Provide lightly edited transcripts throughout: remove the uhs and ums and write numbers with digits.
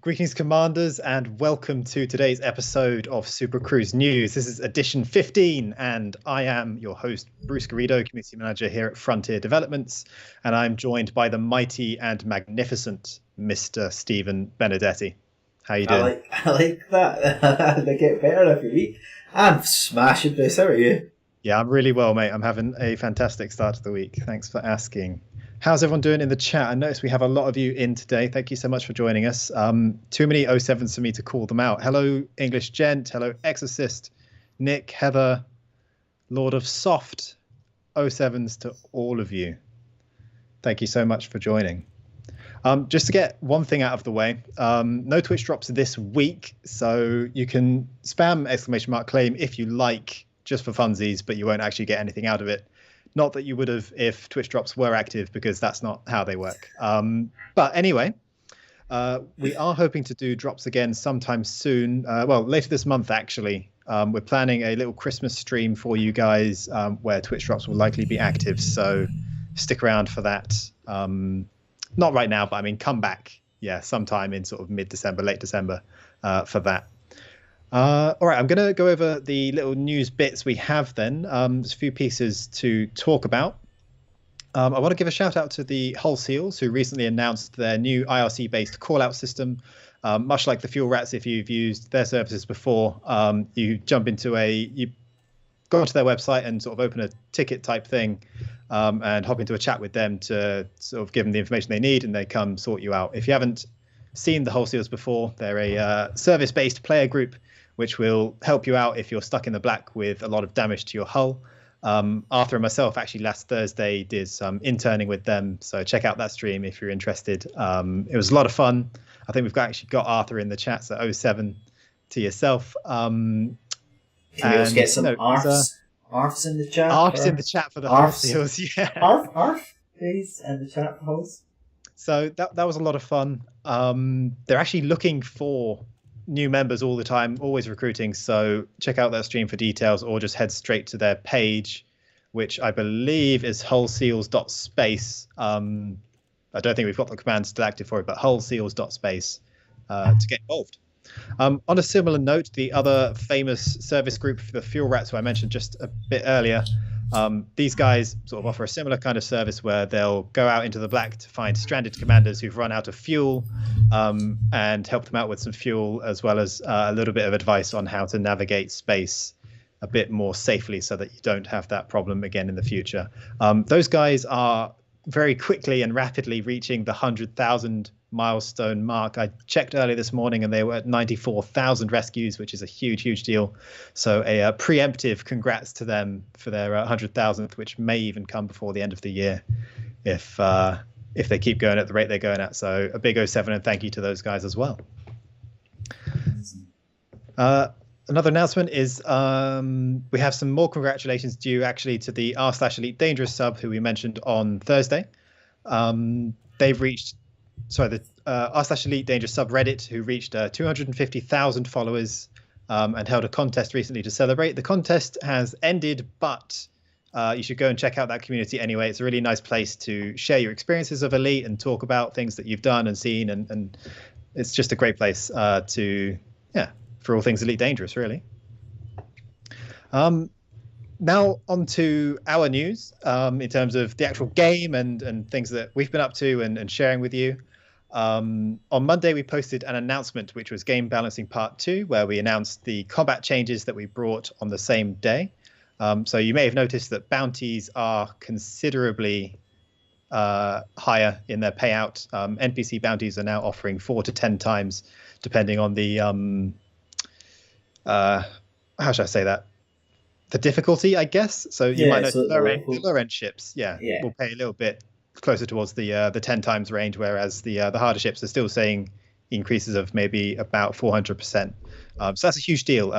Greetings, Commanders, and welcome to today's episode of Supercruise News. This is edition 15, and I am your host, Bruce Garrido, Community Manager here at Frontier Developments, and I'm joined by the mighty and magnificent Mr. Stephen Benedetti. How you doing? I like that. They get better every week. I'm smashing this. How are you? Yeah, I'm really well, mate. I'm having a fantastic start to the week. Thanks for asking. How's everyone doing in the chat? I noticed we have a lot of you in today. Thank you so much for joining us. Too many 07s for me to call them out. Hello, English Gent. Hello, Exorcist, Nick, Heather, Lord of Soft. 07s to all of you. Thank you so much for joining. Just to get one thing out of the way, no Twitch drops this week, so you can spam !claim if you like, just for funsies, but you won't actually get anything out of it. Not that you would have if Twitch drops were active, because that's not how they work. But anyway, we are hoping to do drops again sometime soon. Well, later this month, actually. We're planning a little Christmas stream for you guys where Twitch drops will likely be active. So stick around for that. Not right now, but I mean, come back. Yeah, sometime in sort of mid-December, late December for that. All right, I'm going to go over the little news bits we have then. There's a few pieces to talk about. I want to give a shout out to the Hull Seals, who recently announced their new IRC-based call-out system. Much like the Fuel Rats, if you've used their services before, you go onto their website and sort of open a ticket type thing and hop into a chat with them to sort of give them the information they need, and they come sort you out. If you haven't seen the Hull Seals before, they're a service-based player group which will help you out if you're stuck in the black with a lot of damage to your hull. Arthur and myself actually last Thursday did some interning with them, so check out that stream if you're interested. It was a lot of fun. I think we've actually got Arthur in the chat, so 07 to yourself. Can we also get some ARFs? ARFs in the chat? ARFs in the chat for the Hull Seals, yeah. ARF, please, in the chat for Hulls. So that was a lot of fun. They're actually looking for new members all the time, always recruiting. So check out that stream for details, or just head straight to their page, which I believe is hullseals.space. I don't think we've got the command still active for it, but hullseals.space to get involved. On a similar note, the other famous service group, the Fuel Rats, who I mentioned just a bit earlier, these guys sort of offer a similar kind of service where they'll go out into the black to find stranded commanders who've run out of fuel and help them out with some fuel, as well as a little bit of advice on how to navigate space a bit more safely so that you don't have that problem again in the future. Those guys are very quickly and rapidly reaching the 100,000 milestone mark. I checked earlier this morning and they were at 94,000 rescues, which is a huge deal. So a preemptive congrats to them for their 100,000th, which may even come before the end of the year if they keep going at the rate they're going at. So a big 07 and thank you to those guys as well. Another announcement is we have some more congratulations due actually to the r/Elite Dangerous sub, who we mentioned on Thursday. They've reached, the r/Elite Dangerous subreddit, who reached 250,000 followers and held a contest recently to celebrate. The contest has ended, but you should go and check out that community anyway. It's a really nice place to share your experiences of Elite and talk about things that you've done and seen, and it's just a great place for all things Elite Dangerous, really. Now on to our news in terms of the actual game and things that we've been up to and sharing with you. On Monday, we posted an announcement, which was Game Balancing Part 2, where we announced the combat changes that we brought on the same day. So you may have noticed that bounties are considerably higher in their payout. NPC bounties are now offering 4 to 10 times, depending on the how should I say that? The difficulty, I guess. So you might know the lower end ships, will pay a little bit closer towards the 10 times range, whereas the harder ships are still seeing increases of maybe about 400%. So that's a huge deal.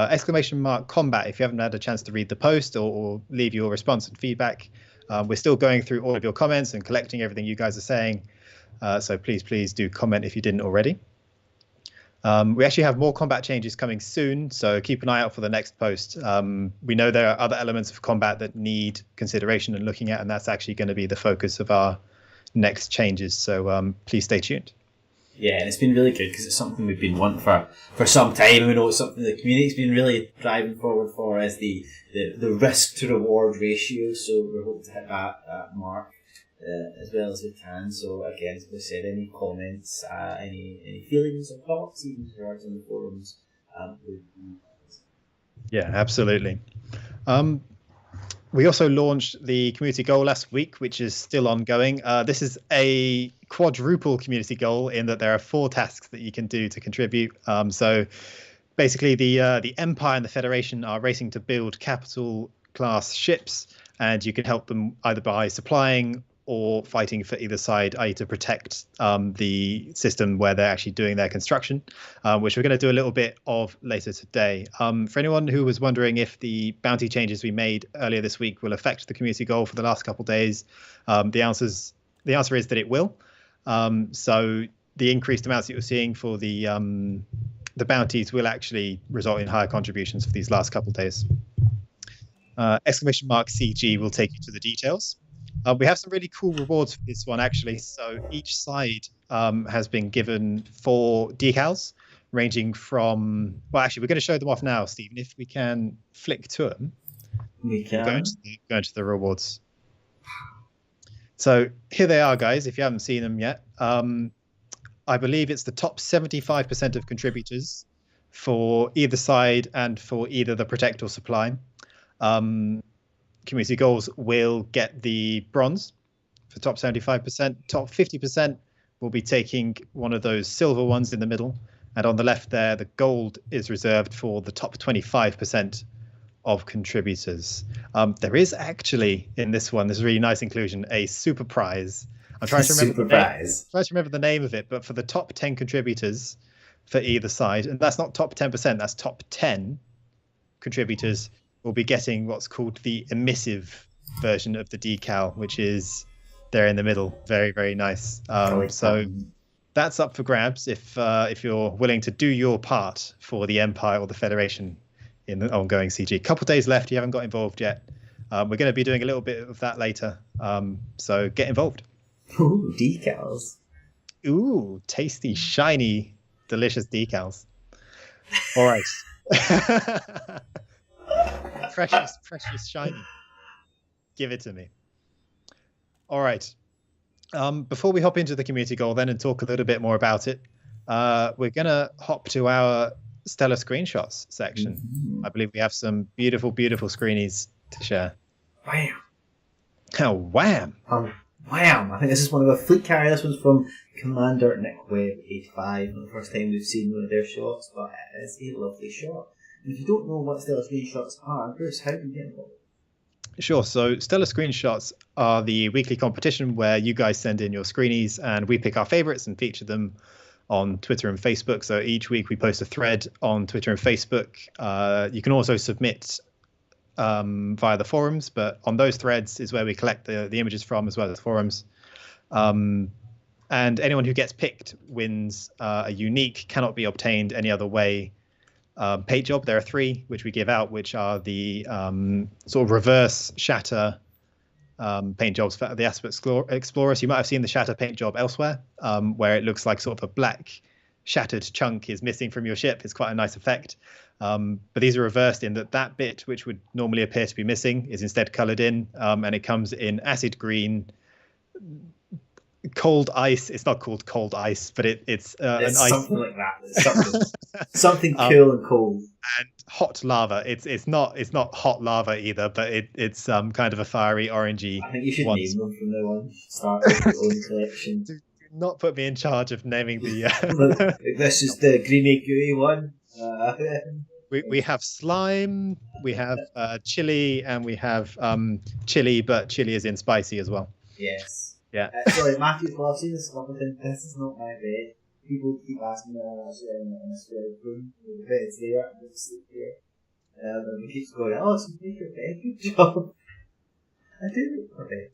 !combat, if you haven't had a chance to read the post or leave your response and feedback, we're still going through all of your comments and collecting everything you guys are saying. So please do comment if you didn't already. We actually have more combat changes coming soon, so keep an eye out for the next post. We know there are other elements of combat that need consideration and looking at, and that's actually going to be the focus of our next changes. So please stay tuned. Yeah, and it's been really good because it's something we've been wanting for some time. We know it's something the community's been really driving forward for as the risk to reward ratio. So we're hoping to hit that mark as well as we can. So again, as we said, any comments, any feelings or thoughts, even regards on the forums, would be. Yeah, absolutely. We also launched the community goal last week, which is still ongoing. This is a quadruple community goal in that there are 4 tasks that you can do to contribute. So basically the Empire and the Federation are racing to build capital class ships, and you can help them either by supplying or fighting for either side, i.e. to protect the system where they're actually doing their construction, which we're going to do a little bit of later today. For anyone who was wondering if the bounty changes we made earlier this week will affect the community goal for the last couple of days, the answer is that it will. So the increased amounts that you're seeing for the bounties will actually result in higher contributions for these last couple of days. !CG will take you to the details. We have some really cool rewards for this one, actually. So each side has been given 4 decals, ranging from... Well, actually, we're going to show them off now, Stephen. If we can flick to them, We can. Go into the rewards. So here they are, guys, if you haven't seen them yet. I believe it's the top 75% of contributors for either side and for either the Protect or Supply. Community goals will get the bronze for top 75%. Top 50% will be taking one of those silver ones in the middle. And on the left there, the gold is reserved for the top 25% of contributors. There is actually, in this one, this really nice inclusion, a super prize. I'm trying to remember the name of it, but for the top 10 contributors for either side, and that's not top 10%, that's top 10 contributors, will be getting what's called the emissive version of the decal, which is there in the middle. Very, very nice. So that's up for grabs if you're willing to do your part for the Empire or the Federation in the ongoing CG. A couple of days left. You haven't got involved yet. We're going to be doing a little bit of that later. So get involved. Ooh, decals. Ooh, tasty, shiny, delicious decals. All right. Precious, shiny. Give it to me. All right. Before we hop into the community goal then and talk a little bit more about it, we're going to hop to our stellar screenshots section. Mm-hmm. I believe we have some beautiful, beautiful screenies to share. Wham! Oh, wham! Wham! I think this is one of our fleet carrier. This one's from Commander Nick Webb 85. Not the first time we've seen one of their shots, but it is a lovely shot. And if you don't know what stellar screenshots are, Bruce, how do you get involved? Sure. So stellar screenshots are the weekly competition where you guys send in your screenies and we pick our favorites and feature them on Twitter and Facebook. So each week we post a thread on Twitter and Facebook. You can also submit via the forums, but on those threads is where we collect the images from, as well as forums. And anyone who gets picked wins a unique, cannot be obtained any other way paint job. There are 3 which we give out, which are the sort of reverse shatter paint jobs for the Aspect Explorer. So you might have seen the shatter paint job elsewhere, where it looks like sort of a black shattered chunk is missing from your ship. It's quite a nice effect. But these are reversed in that bit which would normally appear to be missing is instead colored in, and it comes in acid green, cold ice. It's not called cold ice, but it's an ice, something like that. It's something cool and cold. And hot lava. It's not hot lava either, but it's kind of a fiery orangey. I think you should name them from now on. Start with your own collection. Do not put me in charge of naming the. This is the greeny gooey one. We have slime, we have chili, and we have chili, but chili is in spicy as well. Yes. Yeah. Sorry, Matthew, well, I've seen this a couple of times. This is not my bed. People keep asking me when I'm actually in a spare room. The bed's there, I'm going to sleep here. And he keeps going, oh, so you make your bed, good job. I do make my bed.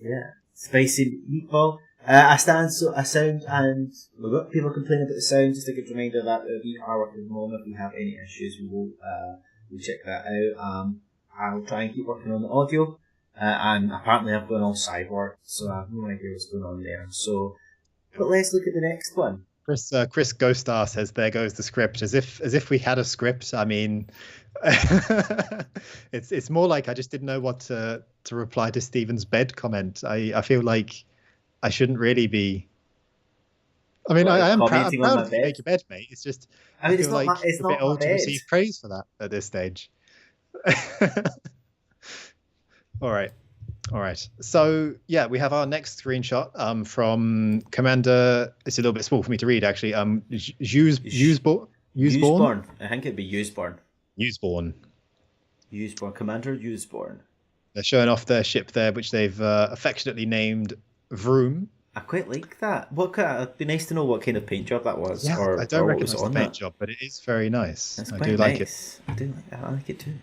Yeah. Spicy meatball. I sound, and we've got people complaining about the sound. Just a good reminder that we are working from home. If we have any issues, we'll check that out. I'll try and keep working on the audio. And apparently I've gone all cyborg, so I have no idea what's going on there. So But let's look at the next one. Chris Ghostar says, "There goes the script," as if we had a script. I mean, it's more like I just didn't know what to reply to Stephen's bed comment. I feel like I shouldn't really be. I mean, I am proud of you make your bed, mate. It's just I feel like it's a not bit old to bed. receive praise for that at this stage. All right. So yeah, we have our next screenshot from Commander. It's a little bit small for me to read, actually. Usborn. I think it'd be Usborn. Usborn. Commander Usborn. They're showing off their ship there, which they've affectionately named Vroom. I quite like that. It'd be nice to know what kind of paint job that was. Yeah, I don't recognise the paint job, but it is very nice. That's I quite do nice. like it. I like it too.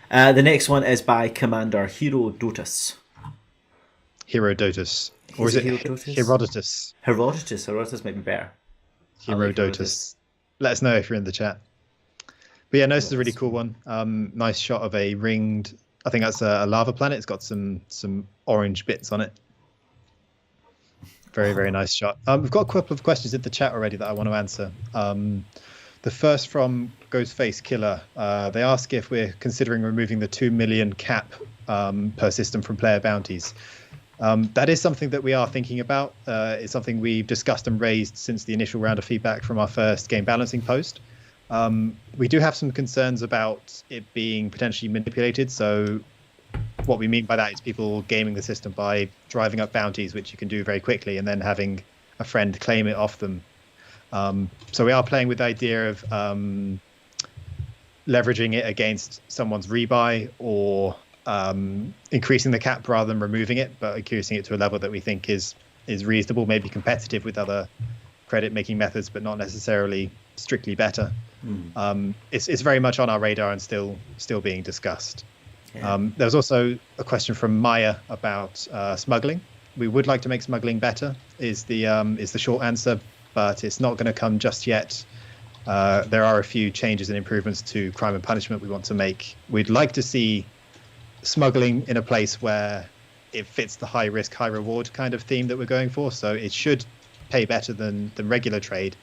The next one is by Commander Herodotus. Herodotus. Or is it Herodotus? Herodotus might be better. Herodotus. Let us know if you're in the chat. But yeah, no, this is a really cool one. Nice shot of a ringed, I think that's a lava planet. It's got some orange bits on it. Very, very nice shot. We've got a couple of questions in the chat already that I want to answer. The first from Ghostface Killer. They ask if we're considering removing the 2 million cap per system from player bounties. That is something that we are thinking about. It's something we've discussed and raised since the initial round of feedback from our first game balancing post. We do have some concerns about it being potentially manipulated. So what we mean by that is people gaming the system by driving up bounties, which you can do very quickly, and then having a friend claim it off them. So we are playing with the idea of leveraging it against someone's rebuy, or increasing the cap rather than removing it, but increasing it to a level that we think is reasonable, maybe competitive with other credit making methods, but not necessarily strictly better. It's very much on our radar and still being discussed. Yeah. There was also a question from Maya about smuggling. We would like to make smuggling better, is the short answer, but it's not going to come just yet. There are a few changes and improvements to crime and punishment we want to make. We'd like to see smuggling in a place where it fits the high risk, high reward kind of theme that we're going for. So it should pay better than regular trade,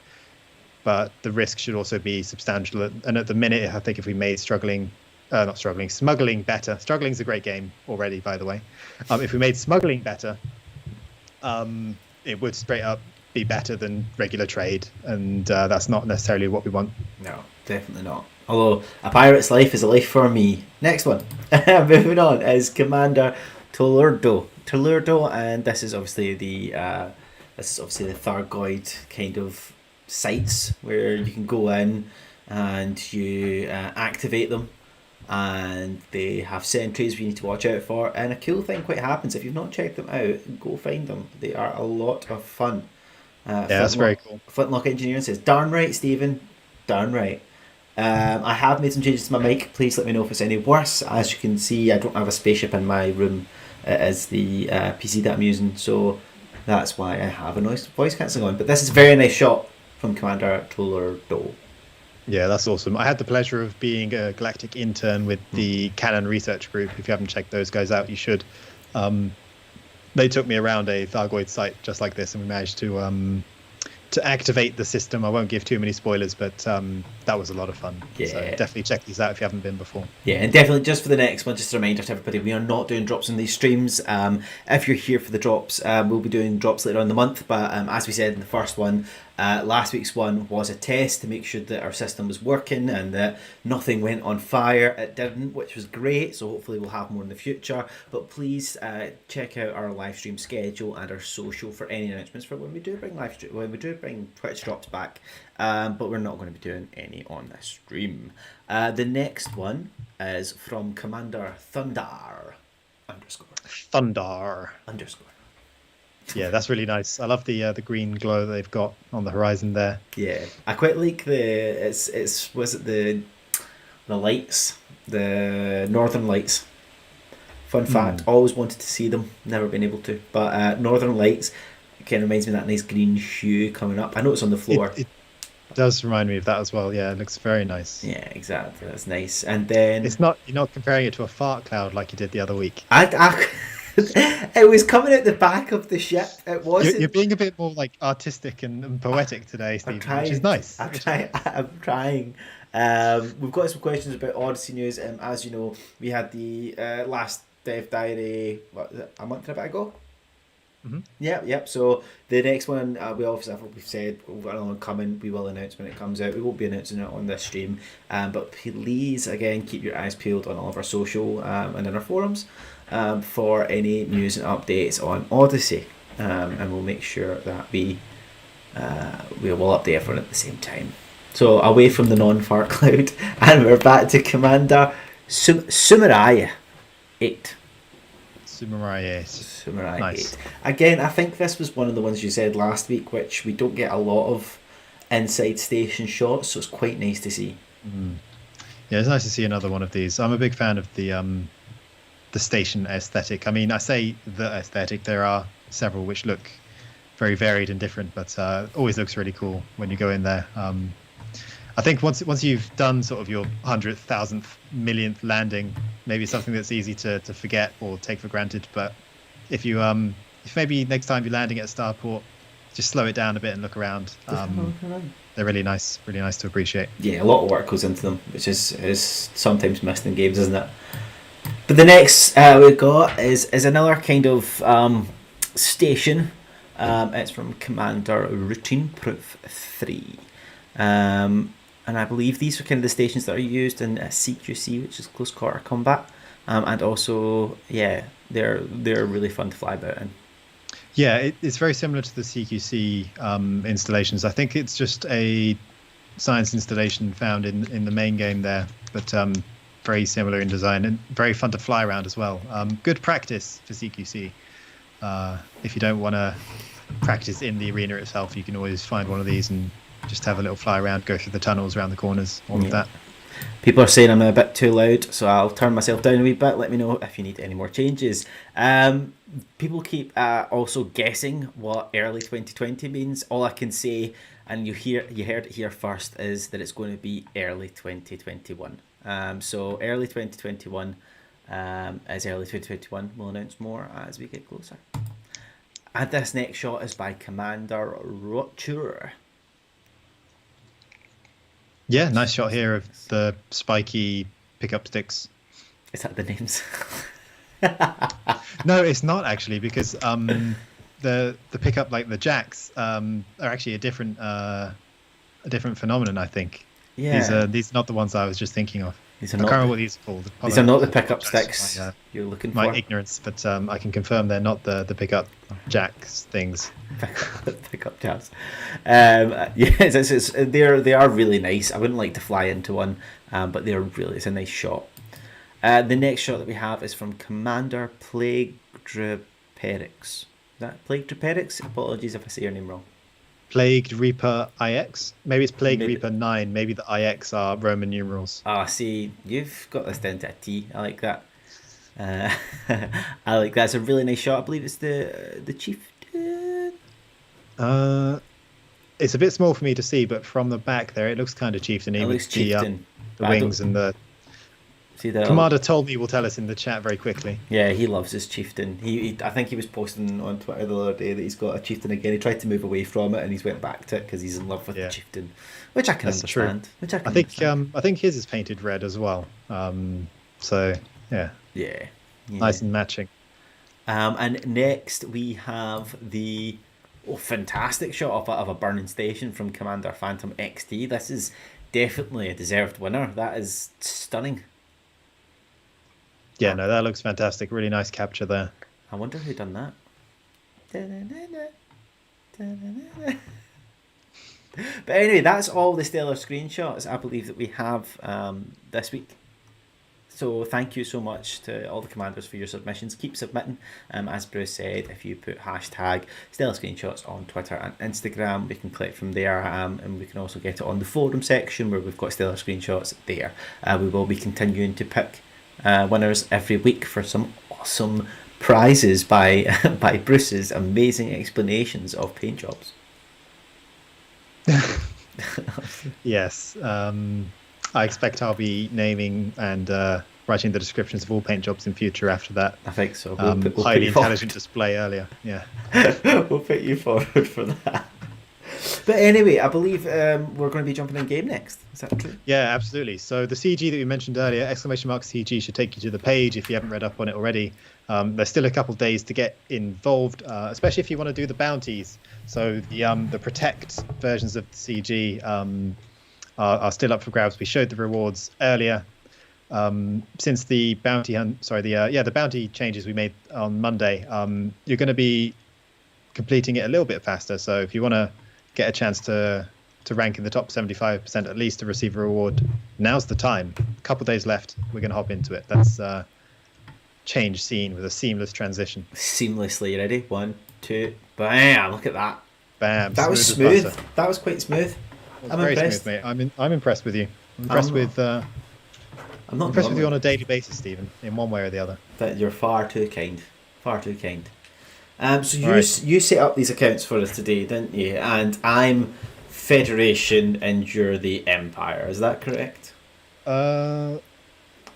but the risk should also be substantial. And at the minute, I think if we made smuggling better. Struggling's a great game already, by the way. If we made smuggling better, it would straight up be better than regular trade, and that's not necessarily what we want. No, definitely not. Although a pirate's life is a life for me. Next one, moving on, is Commander Tolurdo, and this is obviously the Thargoid kind of sites where you can go in and you activate them. And they have sentries we need to watch out for. And a cool thing quite happens if you've not checked them out, go find them. They are a lot of fun. That's very cool. Flintlock Engineering says, "Darn right, Stephen. Darn right." I have made some changes to my mic. Please let me know if it's any worse. As you can see, I don't have a spaceship in my room. It is the PC that I'm using, so that's why I have a voice cancelling on. But this is a very nice shot from Commander Tolurdo. Yeah, that's awesome. I had the pleasure of being a Galactic intern with the Canon research group. If you haven't checked those guys out, you should. They took me around a Thargoid site just like this, and we managed to activate the system. I won't give too many spoilers, but that was a lot of fun. Yeah. So definitely check these out if you haven't been before. Yeah, and definitely just for the next one, just a reminder to everybody, we are not doing drops in these streams. If you're here for the drops, we'll be doing drops later on in the month, but as we said in the first one, last week's one was a test to make sure that our system was working and that nothing went on fire. It didn't, which was great, so hopefully we'll have more in the future. But please check out our live stream schedule and our social for any announcements for when we do bring Twitch drops back. But we're not going to be doing any on this stream. The next one is from Commander Thundar _. Yeah, that's really nice. I love the green glow that they've got on the horizon there. Yeah, I quite like the lights, the northern lights. Fun fact, always wanted to see them, never been able to. But northern lights, it kind of reminds me of that nice green hue coming up. I know it's on the floor. It does remind me of that as well. Yeah, it looks very nice. Yeah, exactly. That's nice. And then you're not comparing it to a fart cloud like you did the other week. It was coming out the back of the ship. It wasn't. You're being a bit more like artistic and poetic today, I'm Stephen, which is trying. nice. I'm trying. We've got some questions about Odyssey news. As you know, we had the last Dev Diary a month and a bit ago. Mm-hmm. Yep. So the next one, we obviously, we've said we've got another one coming. We will announce when it comes out. We won't be announcing it on this stream, but please again keep your eyes peeled on all of our social and in our forums for any news and updates on Odyssey, and we'll make sure that we will update everyone at the same time. So away from the non-fart cloud, and we're back to Commander Sumerai 8. Sumerai Nice. 8. Again, I think this was one of the ones you said last week, which we don't get a lot of inside station shots, so it's quite nice to see. Yeah, it's nice to see another one of these. I'm a big fan of the station aesthetic. I mean, I say the aesthetic. There are several which look very varied and different, but always looks really cool when you go in there. I think once you've done sort of your 100th, 1000th, millionth landing, maybe it's something that's easy to forget or take for granted. But if you if maybe next time you're landing at a starport, just slow it down a bit and look around. They're really nice to appreciate. Yeah, a lot of work goes into them, which is sometimes missed in games, isn't it? But the next we've got is another kind of station. It's from Commander Routine Proof 3. And I believe these are kind of the stations that are used in CQC, which is close quarter combat, and also they're really fun to fly about in. Yeah, it's very similar to the CQC installations. I think it's just a science installation found in the main game there, but very similar in design and very fun to fly around as well. Good practice for CQC. If you don't want to practice in the arena itself, you can always find one of these and just have a little fly around, go through the tunnels, around the corners, all of that. People are saying I'm a bit too loud, so I'll turn myself down a wee bit. Let me know if you need any more changes. People keep also guessing what early 2020 means. All I can say, and you heard it here first, is that it's going to be early 2021. So early 2021 is early 2021. We'll announce more as we get closer. And this next shot is by Commander Roture. Yeah, nice shot here of the spiky pickup sticks. Is that the names? No, it's not actually, because the pickup, like the jacks, are actually a different phenomenon, I think. Yeah. These are not the ones I was just thinking of. I can't remember what these are called. These are not the pickup sticks you're looking for. My ignorance, but I can confirm they're not the pickup jacks things. Pickup jacks. Yes, they are really nice. I wouldn't like to fly into one, but it's a nice shot. The next shot that we have is from Commander Plague Druperix. Is that Plague Druperix? Apologies if I say your name wrong. Plagued Reaper IX? Maybe it's Plagued Reaper 9. Maybe the IX are Roman numerals. See, you've got this down to a T. I like that. I like that. It's a really nice shot. I believe it's the chieftain. It's a bit small for me to see, but from the back there, it looks kind of chieftain-y with the wings and the... Commander told me, will tell us in the chat very quickly. Yeah, he loves his chieftain. I think he was posting on Twitter the other day that he's got a chieftain again. He tried to move away from it and he's went back to it because he's in love with the chieftain, which I can understand. I think his is painted red as well. So yeah, nice and matching. And next we have the fantastic shot of a burning station from Commander Phantom XT. This is definitely a deserved winner. That is stunning. Yeah, no, that looks fantastic. Really nice capture there. I wonder who done that. But anyway, that's all the stellar screenshots I believe that we have this week. So thank you so much to all the commanders for your submissions. Keep submitting. As Bruce said, if you put hashtag stellar screenshots on Twitter and Instagram, we can click from there, and we can also get it on the forum section where we've got stellar screenshots there. We will be continuing to pick winners every week for some awesome prizes by Bruce's amazing explanations of paint jobs. Yes, I expect I'll be naming and writing the descriptions of all paint jobs in future after that. I think so. We'll highly intelligent display earlier. Yeah. We'll put you forward for that. But anyway, I believe we're going to be jumping in game next. Is that true? Yeah, absolutely. So the CG that we mentioned earlier, !CG, should take you to the page if you haven't read up on it already. There's still a couple days to get involved, especially if you want to do the bounties. So the Protect versions of the CG are still up for grabs. We showed the rewards earlier. Since the bounty the bounty changes we made on Monday, you're going to be completing it a little bit faster. So if you want to get a chance to rank in the top 75% at least to receive a reward, now's the time. A couple days left. We're going to hop into it. That's change scene with a seamless transition. Seamlessly. You ready? 1, 2, bam! Look at that. Bam! That was smooth. That was quite smooth. I'm very impressed. Smooth, mate. I'm impressed with you. I'm impressed with you on a daily basis, Stephen, in one way or the other. That you're far too kind. Far too kind. So you set up these accounts for us today, didn't you? And I'm Federation and you're the Empire. Is that correct? I'm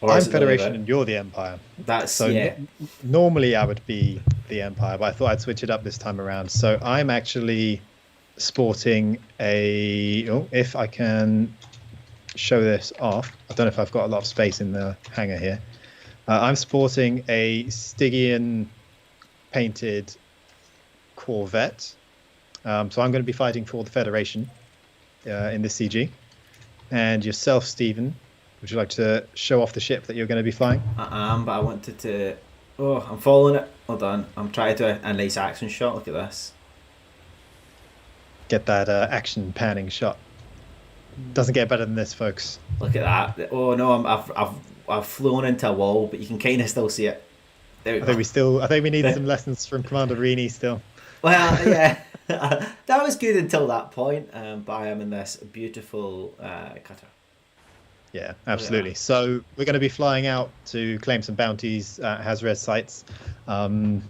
Federation and you're the Empire. That's so. Normally I would be the Empire, but I thought I'd switch it up this time around. So I'm actually sporting if I can show this off. I don't know if I've got a lot of space in the hangar here. I'm sporting a Stygian painted Corvette. So I'm going to be fighting for the Federation in this CG. And yourself, Stephen, would you like to show off the ship that you're going to be flying? I am, but I wanted to... Oh, I'm following it. Hold on. I'm trying to do a nice action shot. Look at this. Get that action panning shot. Doesn't get better than this, folks. Look at that. Oh no, I've flown into a wall, but you can kind of still see it. I think we need some lessons from Commander Rini still. Well, yeah, that was good until that point. But I am in this beautiful cutter. Yeah, absolutely. So we're going to be flying out to claim some bounties at Hazred sites, and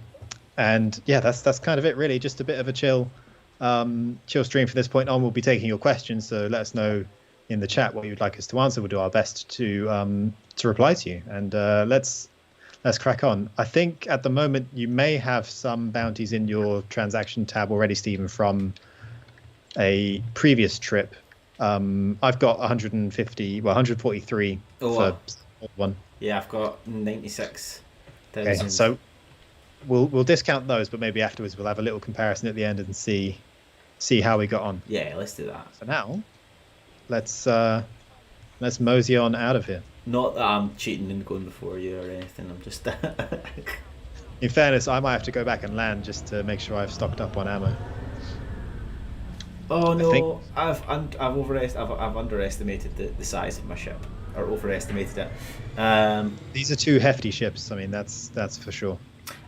yeah, that's kind of it really. Just a bit of a chill stream from this point on. We'll be taking your questions, so let us know in the chat what you'd like us to answer. We'll do our best to reply to you, and let's crack on. I think at the moment you may have some bounties in your transaction tab already, Stephen, from a previous trip. I've got 143 for one. Yeah, I've got 96. Okay, so we'll discount those, but maybe afterwards we'll have a little comparison at the end and see how we got on. Yeah, let's do that. For now, let's mosey on out of here. Not that I'm cheating and going before you or anything. I'm just. In fairness, I might have to go back and land just to make sure I've stocked up on ammo. Oh no! I've underestimated the size of my ship, or overestimated it. These are two hefty ships. I mean, that's for sure.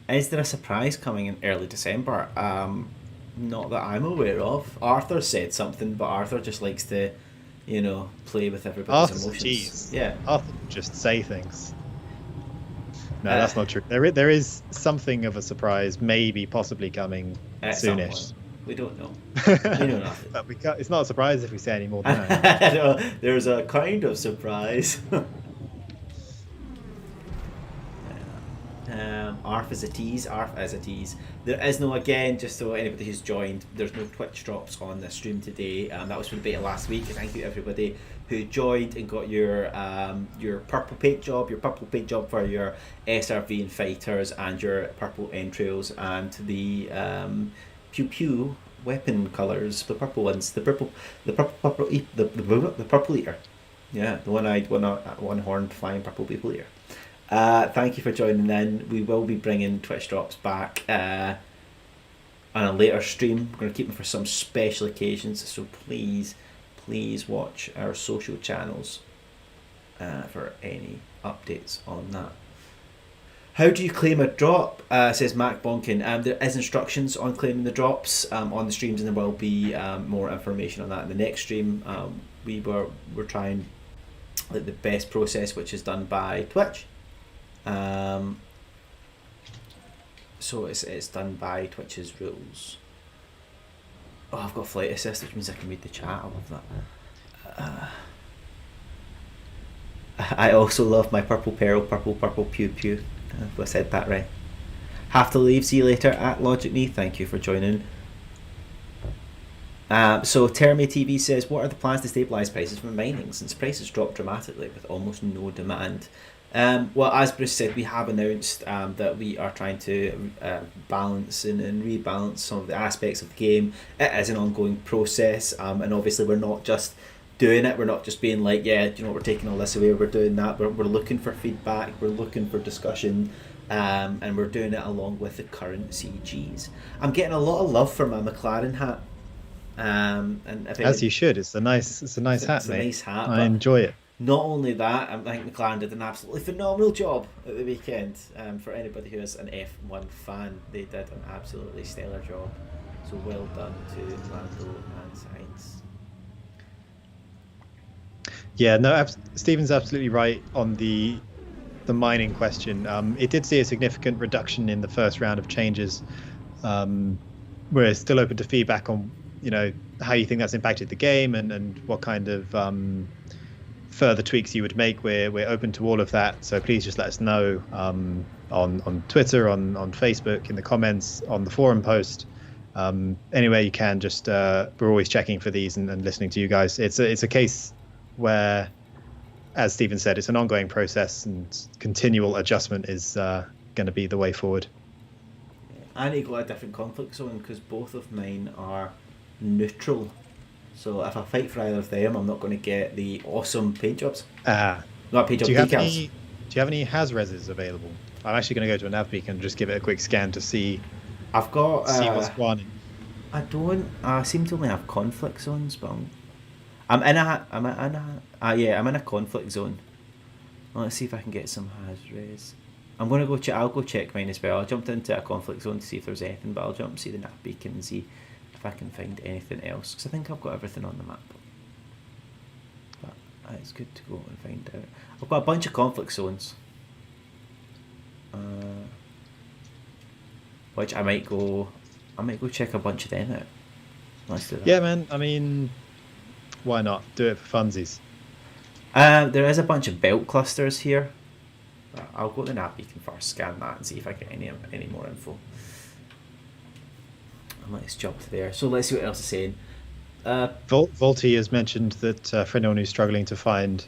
Is there a surprise coming in early December? Not that I'm aware of. Arthur said something, but Arthur just likes to, play with everybody's emotions. Geez. Yeah. Arthur will just say things. No, that's not true. There is something of a surprise, maybe possibly coming soonish. We don't know. We know nothing. But it's not a surprise if we say any more than that. No, there's a kind of surprise. Arf is a tease. There is no, again, just so anybody who's joined, there's no Twitch drops on the stream today. That was for the beta last week. Thank you everybody who joined and got your purple paint job for your SRV and fighters, and your purple entrails, and the pew pew weapon colours, the purple ones, the purple eater. Yeah, the one horned flying purple people eater. Thank you for joining in. We will be bringing Twitch drops back on a later stream. We're going to keep them for some special occasions, so please watch our social channels for any updates on that. How do you claim a drop? Says Mac Bonkin. There is instructions on claiming the drops on the streams, and there will be more information on that in the next stream. We're trying the best process, which is done by Twitch. So it's done by Twitch's rules. Oh, I've got flight assist, which means I can read the chat. I love that. I also love my purple pearl, purple pew pew. I said that right. Have to leave. See you later at Logic Knee. Thank you for joining. So Terme TV says, what are the plans to stabilise prices for mining since prices dropped dramatically with almost no demand? Well, as Bruce said, we have announced that we are trying to balance and rebalance some of the aspects of the game. It is an ongoing process, and obviously we're not just doing it. We're not just being like, yeah, we're taking all this away, we're doing that. We're looking for feedback, we're looking for discussion, and we're doing it along with the current CGs. I'm getting a lot of love for my McLaren hat. And as you should. It's a nice hat, it's mate. a nice hat. I enjoy it. Not only that, I think McLaren did an absolutely phenomenal job at the weekend. For anybody who is an F1 fan, they did an absolutely stellar job. So well done to Lando and Sainz. Yeah, no, Stephen's absolutely right on the mining question. It did see a significant reduction in the first round of changes. We're still open to feedback on how you think that's impacted the game and what kind of further tweaks you would make. We're open to all of that, so please just let us know on Twitter, on Facebook, in the comments, on the forum post, anywhere you can. Just we're always checking for these and listening to you guys. It's a case where, as Stephen said, it's an ongoing process and continual adjustment is going to be the way forward. I need to go a different conflict zone because both of mine are neutral, so if I fight for either of them, I'm not going to get the awesome paint jobs. Not paint job decals. Do you have any Hazreses available? I'm actually going to go to a nav beacon and just give it a quick scan to see. I've got what's going on. I seem to only have conflict zones, but I'm in a conflict zone. Well, let's see if I can get some Hazres. I'm going to go check. I'll go check mine as well. I jumped into a conflict zone to see if there's anything, but I'll jump and see the nav beacon and see if I can find anything else, because I think I've got everything on the map. But it's good to go and find out. I've got a bunch of conflict zones, which I might go check a bunch of them out. Let's do that. Yeah, man. I mean, why not? Do it for funsies. There is a bunch of belt clusters here. I'll go to the nav beacon first, scan that, and see if I get any more info. Let's jump to there. So let's see what else is saying. Volty has mentioned that for anyone who's struggling to find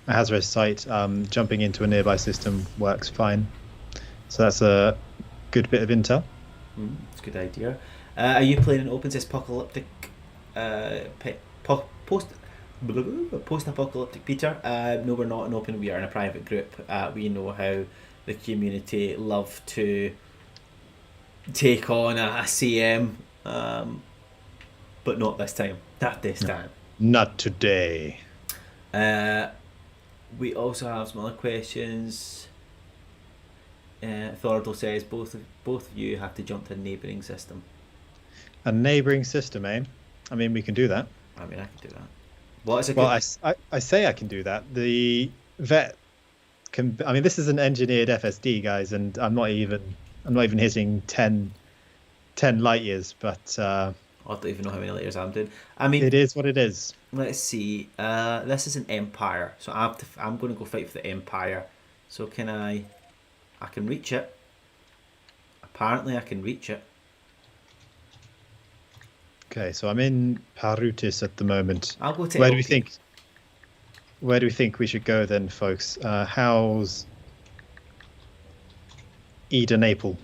a Hazres site, jumping into a nearby system works fine. So that's a good bit of intel. It's a good idea. Are you playing an post-apocalyptic Peter? No, we're not an open. We are in a private group. We know how the community love to take on a CM, but not this time. Not this time. Not today. We also have some other questions. Thordle says both of you have to jump to a neighbouring system. A neighbouring system, eh? I mean, we can do that. I mean, I can do that. What is it? Well, I say I can do that. The vet can. I mean, this is an engineered FSD, guys, and I'm not even hitting 10 light years, but I don't even know how many light years I'm doing. I mean, it is what it is. Let's see. This is an Empire, so I'm going to go fight for the Empire. So I can reach it. Apparently, I can reach it. Okay, so I'm in Parutis at the moment. I'll go to. Where do we think we should go then, folks? How's Eden Apple?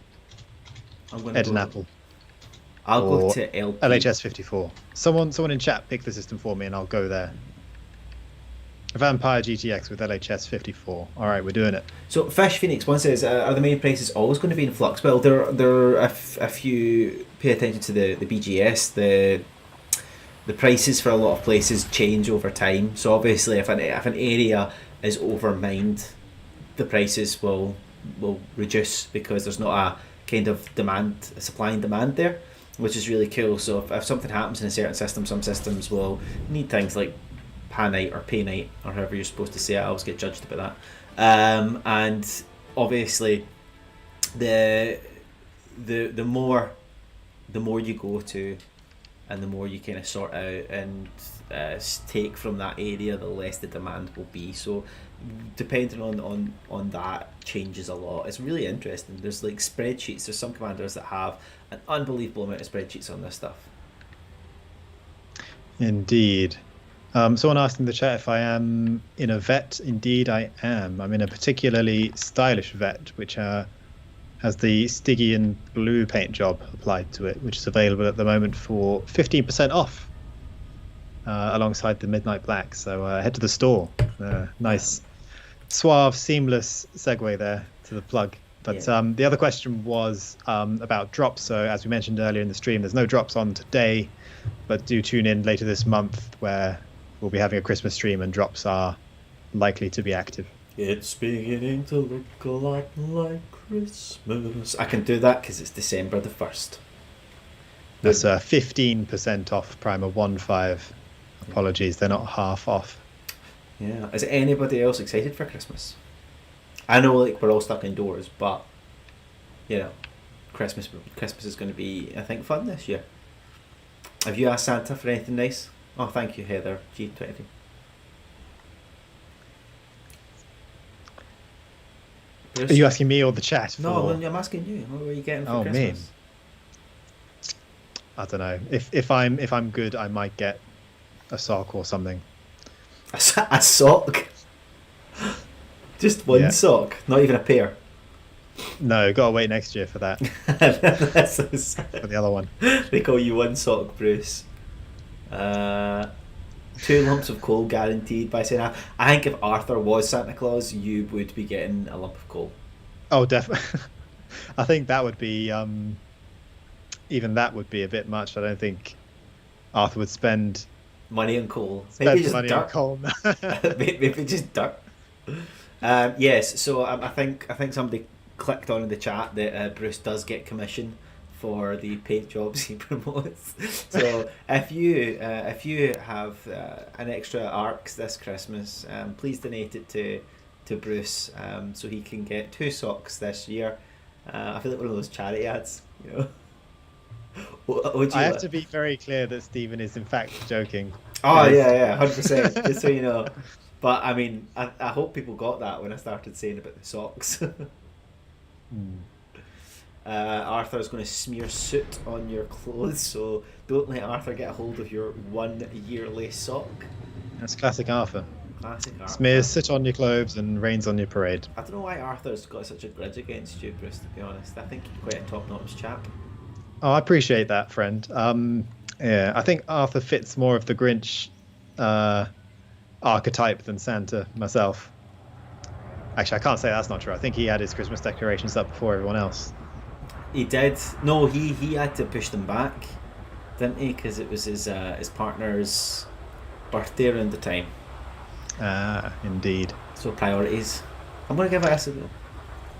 Eden Apple. I'll go to LP. LHS 54. Someone in chat pick the system for me, and I'll go there. Vampire GTX with LHS 54. All right, we're doing it. So Fish Phoenix 1 says, are the main prices always going to be in flux? Well, there are a few. Pay attention to the BGS. The prices for a lot of places change over time. So obviously, if an area is overmined, the prices will reduce because there's not a kind of supply and demand there, which is really cool. So if something happens in a certain system, some systems will need things like Panite or Paynite or however you're supposed to say it. I always get judged about that. And obviously, the more you go to, and the more you kind of sort out and take from that area, the less the demand will be. So depending on that changes a lot. It's really interesting. There's like spreadsheets. There's some commanders that have an unbelievable amount of spreadsheets on this stuff. Indeed. Someone asked in the chat if I am in a vet. Indeed, I am. I'm in a particularly stylish vet, which has the Stygian blue paint job applied to it, which is available at the moment for 15% off, alongside the Midnight Black. So head to the store. Nice, suave, seamless segue there to the plug. But the other question was about drops. So as we mentioned earlier in the stream, there's no drops on today, but do tune in later this month where we'll be having a Christmas stream and drops are likely to be active. It's beginning to look a lot like Christmas. I can do that because it's December the 1st. That's 15% off Primer 1.5. Apologies, they're not half off. Yeah. Is anybody else excited for Christmas? I know like we're all stuck indoors, but you know, Christmas is going to be, I think, fun this year. Have you asked Santa for anything nice? Oh, thank you, Heather G20. Are you asking me or the chat? No, I'm asking you. What are you getting for Christmas? Me. I don't know. If I'm good, I might get a sock or something. A sock? Just one sock, not even a pair. No, gotta wait next year for that. For the other one. They call you one sock, Bruce. 2 lumps of coal guaranteed by saying I think if Arthur was Santa Claus, you would be getting a lump of coal. Oh, definitely. I think that would be even that would be a bit much. I don't think Arthur would spend money on coal. Maybe just money dirt. On coal. Maybe just dirt. Yes, so I think somebody clicked on in the chat that Bruce does get commission for the paint jobs he promotes. So if you have an extra ARCs this Christmas, please donate it to Bruce so he can get 2 socks this year. I feel like one of those charity ads, you know. I have to be very clear that Stephen is in fact joking. Oh yeah, 100%. Just so you know. But I mean, I hope people got that when I started saying about the socks. Arthur's going to smear soot on your clothes, so don't let Arthur get a hold of your 1 yearly sock. That's classic Arthur. Classic Arthur. Smears soot on your clothes and rains on your parade. I don't know why Arthur's got such a grudge against you, Bruce, to be honest. I think you're quite a top-notch chap. Oh, I appreciate that, friend. Yeah, I think Arthur fits more of the Grinch archetype than Santa myself. Actually, I can't say that's not true. I think he had his Christmas decorations up before everyone else. He did. No, he had to push them back, didn't he? Because it was his partner's birthday around the time. Ah, indeed. So priorities. I'm going to give it a go.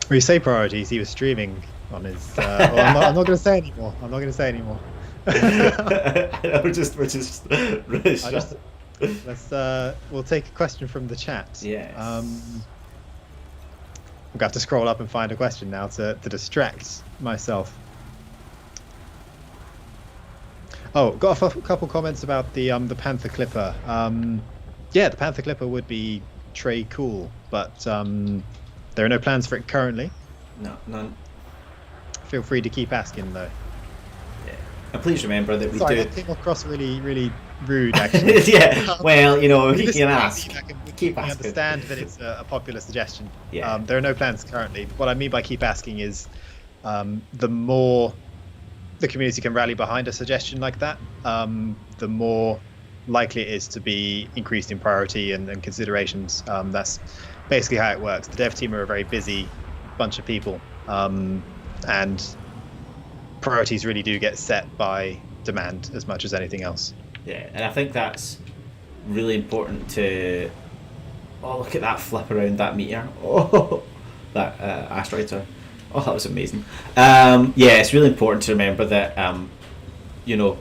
When you say priorities, he was streaming on his... well, I'm not going to say anymore. We'll take a question from the chat. Yes. We'll have to scroll up and find a question now to distract myself. Oh, got a couple comments about the Panther Clipper. Yeah, the Panther Clipper would be Trey cool, but there are no plans for it currently. No, none. Feel free to keep asking though. Yeah, and please remember that we That came across really, really rude. Actually. Yeah. Well, you know, you can ask. Keep asking. I understand that it's a popular suggestion. Yeah. There are no plans currently. What I mean by keep asking is, the more the community can rally behind a suggestion like that, the more likely it is to be increased in priority and considerations. That's basically how it works. The dev team are a very busy bunch of people, and priorities really do get set by demand as much as anything else. Yeah, and I think that's really important to... Oh, look at that flip around that meteor. Oh, that asteroid, sorry. Oh, that was amazing. Yeah, it's really important to remember that, you know,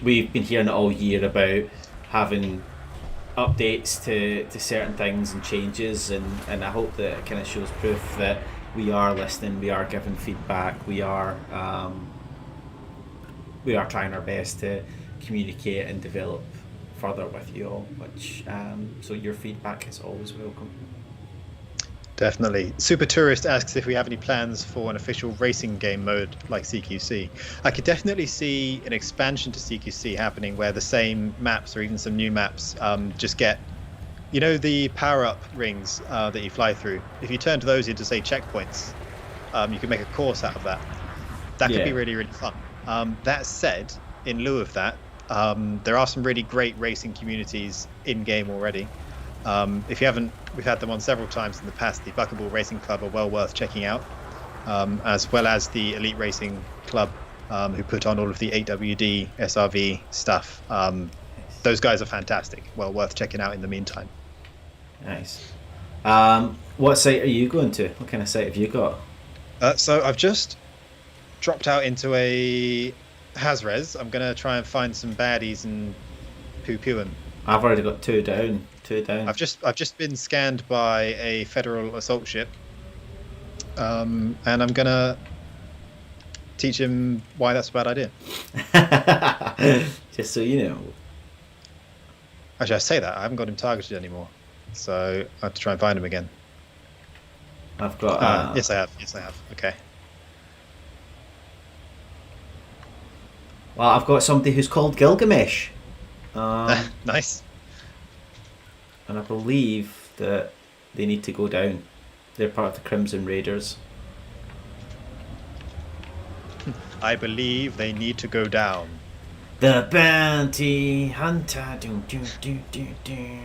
we've been hearing it all year about having updates to certain things and changes, and I hope that it kind of shows proof that we are listening, we are giving feedback, we are trying our best to communicate and develop further with you all. Which so your feedback is always welcome. Definitely. Super Tourist asks if we have any plans for an official racing game mode like CQC. I could definitely see an expansion to CQC happening where the same maps or even some new maps just get, the power-up rings that you fly through. If you turn those into, say, checkpoints, you can make a course out of that. That could be really, really fun. That said, in lieu of that, there are some really great racing communities in-game already. If you haven't, we've had them on several times in the past. The Buckable Racing Club are well worth checking out, as well as the Elite Racing Club, who put on all of the 8WD SRV stuff. Those guys are fantastic. Well worth checking out in the meantime. Nice. What site are you going to? What kind of site have you got? So I've just dropped out into a Hazres. I'm going to try and find some baddies and poo-poo them. I've already got two down. I've just been scanned by a Federal assault ship, and I'm gonna teach him why that's a bad idea. Just so you know. Actually, I say that I haven't got him targeted anymore, so I have to try and find him again. I've got. Yes, I have. Okay. Well, I've got somebody who's called Gilgamesh. Nice. And I believe that they need to go down. They're part of the Crimson Raiders. I believe they need to go down. The bounty hunter. Do, do, do, do, do.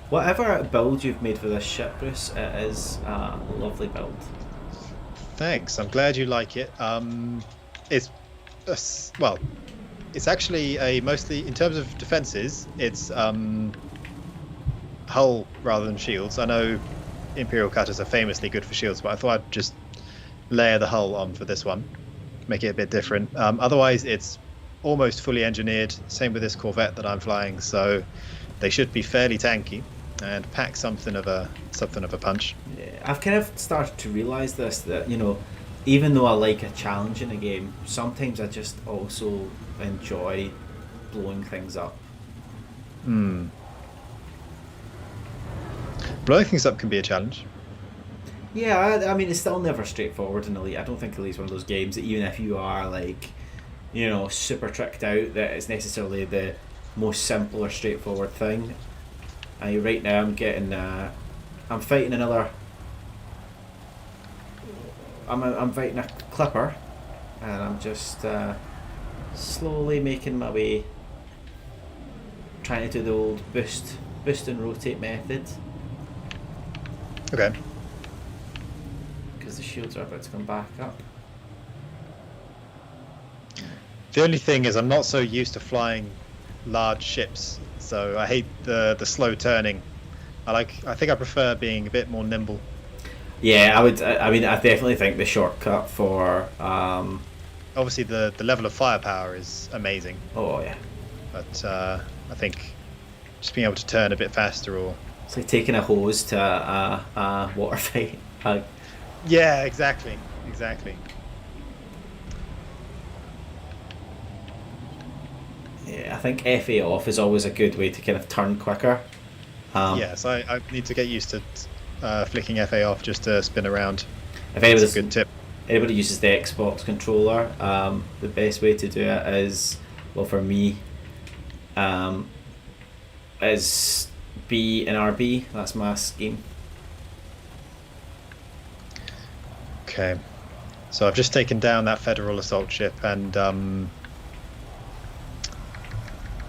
Whatever build you've made for this ship, Bruce, it is a lovely build. Thanks. I'm glad you like it. It's it's actually a mostly, in terms of defenses, it's hull rather than shields. I know Imperial cutters are famously good for shields, but I thought I'd just layer the hull on for this one, make it a bit different. Otherwise, it's almost fully engineered. Same with this Corvette that I'm flying, so they should be fairly tanky and pack something of a punch. Yeah, I've kind of started to realise this, that even though I like a challenge in a game, sometimes I just also enjoy blowing things up. Blowing things up can be a challenge. Yeah, I mean, it's still never straightforward in Elite. I don't think Elite's one of those games that even if you are super tricked out, that it's necessarily the most simple or straightforward thing. Right now I'm fighting another. I'm fighting a clipper, and I'm just slowly making my way, trying to do the old boost and rotate method. Okay. Because the shields are about to come back up. The only thing is I'm not so used to flying large ships, so I hate the slow turning. I think I prefer being a bit more nimble. Yeah, I definitely think the shortcut for obviously the level of firepower is amazing. Oh yeah. But I think just being able to turn a bit faster, or it's like taking a hose to a water fight. Yeah, exactly. Yeah, I think FA off is always a good way to kind of turn quicker. Yes, I need to get used to flicking FA off just to spin around. If that's a good tip. Anybody uses the Xbox controller, the best way to do it is, well, for me, is B and RB. That's my scheme. Okay, so I've just taken down that Federal assault ship, and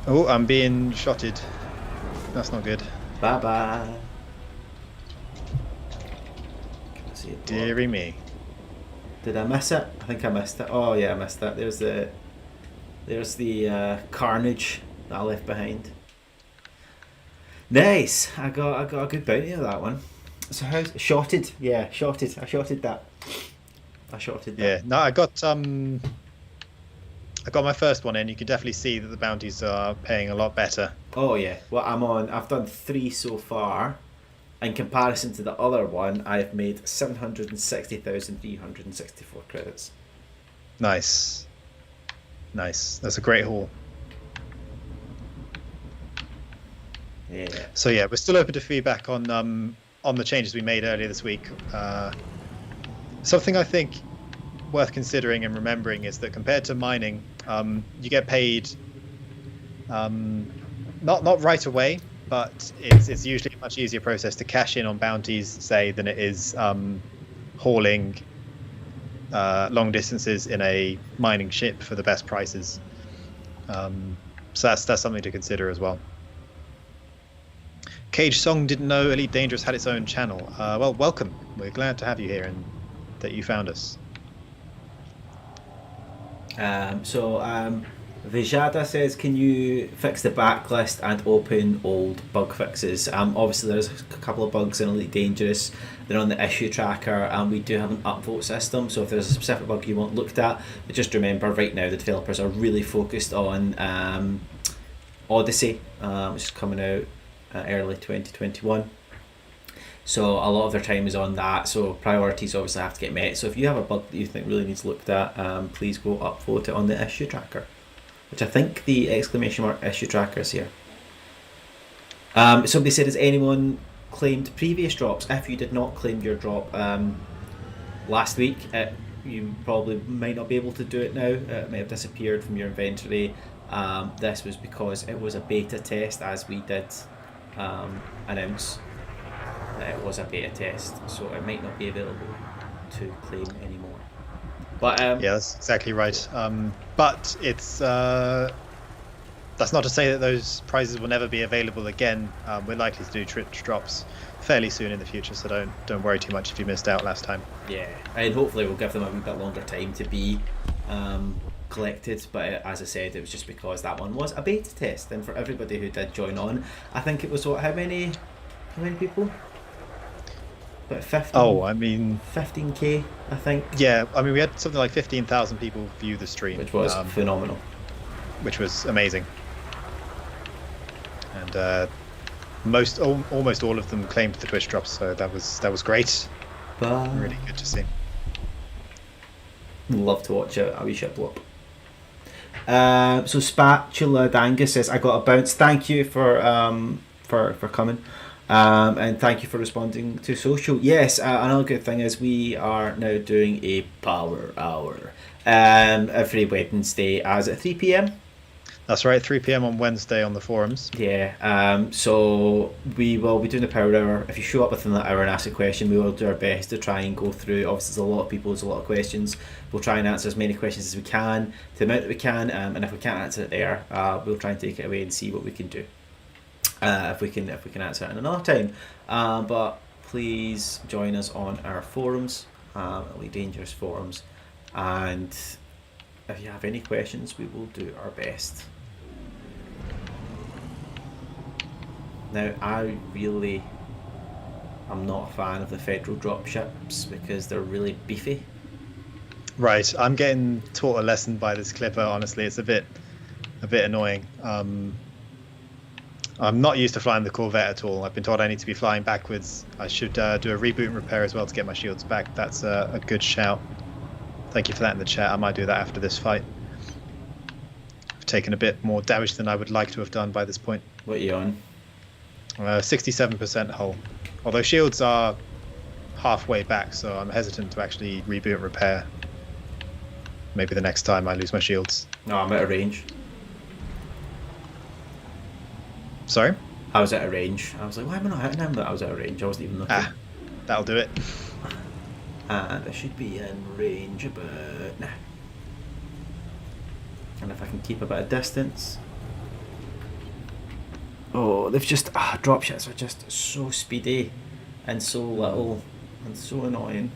I'm being shotted. That's not good. Bye bye. Deary me. Did I miss it? I think I missed it. Oh yeah, I missed that. There's the carnage that I left behind. Nice. I got a good bounty of that one. So how's shotted? Yeah, shotted. I shotted that. Yeah. No, I got my first one in. You can definitely see that the bounties are paying a lot better. Oh yeah. Well, I've done 3 so far. In comparison to the other one, I've made 760,364 credits. Nice. Nice. That's a great haul. Yeah. So yeah, we're still open to feedback on the changes we made earlier this week. Something I think worth considering and remembering is that compared to mining, you get paid not right away, but it's usually a much easier process to cash in on bounties, say, than it is hauling long distances in a mining ship for the best prices. So that's something to consider as well. Cage Song didn't know Elite Dangerous had its own channel. Well, welcome. We're glad to have you here and that you found us. Vijada says, can you fix the backlist and open old bug fixes? Obviously there's a couple of bugs in Elite Dangerous. They're on the issue tracker, and we do have an upvote system, so if there's a specific bug you want looked at, but just remember right now the developers are really focused on Odyssey, which is coming out early 2021. So a lot of their time is on that, so priorities obviously have to get met. So if you have a bug that you think really needs looked at, please go upvote it on the issue tracker, which I think the exclamation mark issue tracker is here. Somebody said, has anyone claimed previous drops? If you did not claim your drop last week, you probably might not be able to do it now. It may have disappeared from your inventory. This was because it was a beta test, as we did announce that it was a beta test, so it might not be available to claim anymore. But yeah, that's exactly right. But it's that's not to say that those prizes will never be available again. We're likely to do drops fairly soon in the future, so don't worry too much if you missed out last time. Yeah, and hopefully we'll give them a wee bit longer time to be collected. But as I said, it was just because that one was a beta test, and for everybody who did join on, I think it was how many people? About 15. Oh, I mean 15k, I think. Yeah, I mean we had something like 15,000 people view the stream, which was phenomenal, which was amazing, and almost all of them claimed the Twitch drops, so that was great. Really good to see. Love to watch a wee ship blow up. So Spatula Dangus says, I got a bounce. Thank you for coming. And thank you for responding to social. Yes, another good thing is we are now doing a power hour every Wednesday as at 3 p.m. That's right, 3 p.m. on Wednesday on the forums. Yeah, so we will be doing a power hour. If you show up within that hour and ask a question, we will do our best to try and go through. Obviously, there's a lot of people, there's a lot of questions. We'll try and answer as many questions as we can, to the amount that we can, and if we can't answer it there, we'll try and take it away and see what we can do. If we can answer it in another time, but please join us on our forums, Elite Dangerous forums, and if you have any questions, we will do our best. Now, I really am not a fan of the federal dropships because they're really beefy. Right, I'm getting taught a lesson by this clipper. Honestly, it's a bit annoying. I'm not used to flying the Corvette at all. I've been told I need to be flying backwards. I should do a reboot and repair as well to get my shields back. That's a good shout. Thank you for that in the chat. I might do that after this fight. I've taken a bit more damage than I would like to have done by this point. What are you on? 67% hull. Although shields are halfway back, so I'm hesitant to actually reboot and repair. Maybe the next time I lose my shields. No, I'm out of range. Sorry? I was out of range. I was like, why am I not hitting him? But I was out of range. I wasn't even looking. That'll do it. And I should be in range about... Nah. And if I can keep a bit of distance... Oh, they've just... dropships are just so speedy and so little and so annoying.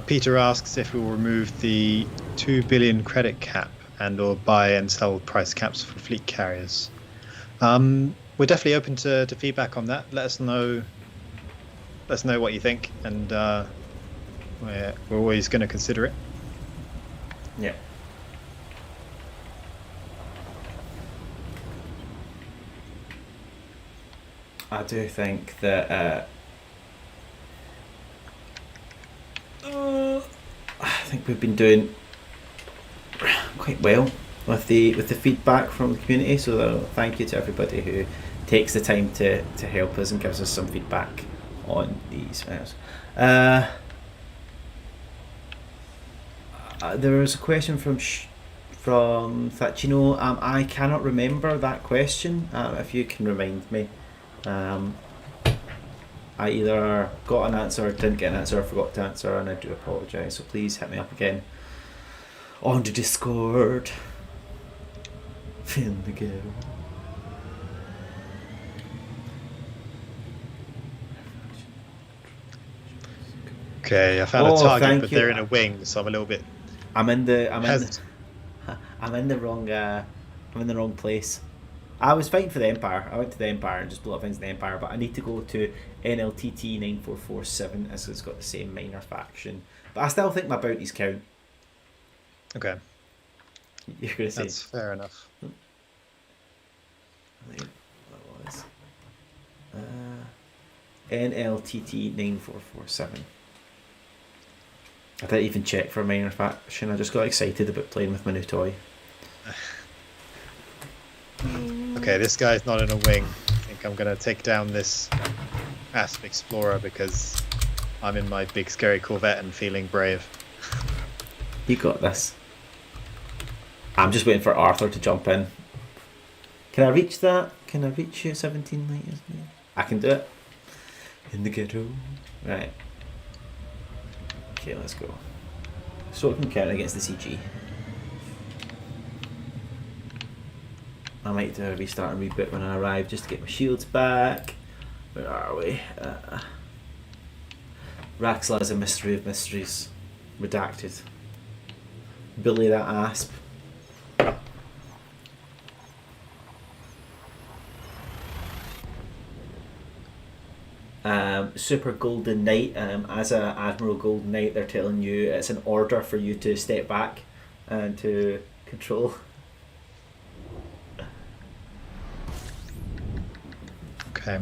Peter asks if we will remove the 2 billion credit cap and or buy and sell price caps for fleet carriers. We're definitely open to feedback on that. Let us know what you think, and we're always going to consider it. Yeah. I do think that I think we've been doing quite well with the feedback from the community. So thank you to everybody who takes the time to help us and gives us some feedback on these videos. There was a question from Thachino. I cannot remember that question. If you can remind me. I either got an answer, didn't get an answer, or forgot to answer, and I do apologise. So please hit me up again on the Discord. Feeling the ghetto. Okay, I found a target, but they're in a wing, so I'm a little bit. I'm in the wrong place. I was fighting for the Empire. I went to the Empire and just blew up things in the Empire, but I need to go to NLTT 9447 as it's got the same minor faction. But I still think my bounties count. Okay. You're gonna say that's fair enough. What was NLTT 9447. I didn't even check for a minor faction. I just got excited about playing with my new toy. Okay, this guy's not in a wing. I think I'm going to take down this Asp Explorer because I'm in my big scary Corvette and feeling brave. You got this. I'm just waiting for Arthur to jump in. Can I reach that? Can I reach you 17 litres? I can do it. In the ghetto. Right. Okay, let's go. So it can count against the CG. I might do a restart and reboot when I arrive just to get my shields back. Where are we? Raxla is a mystery of mysteries. Redacted. Billy that asp. Super Golden Knight. As a Admiral Golden Knight, they're telling you it's an order for you to step back and to control. Okay.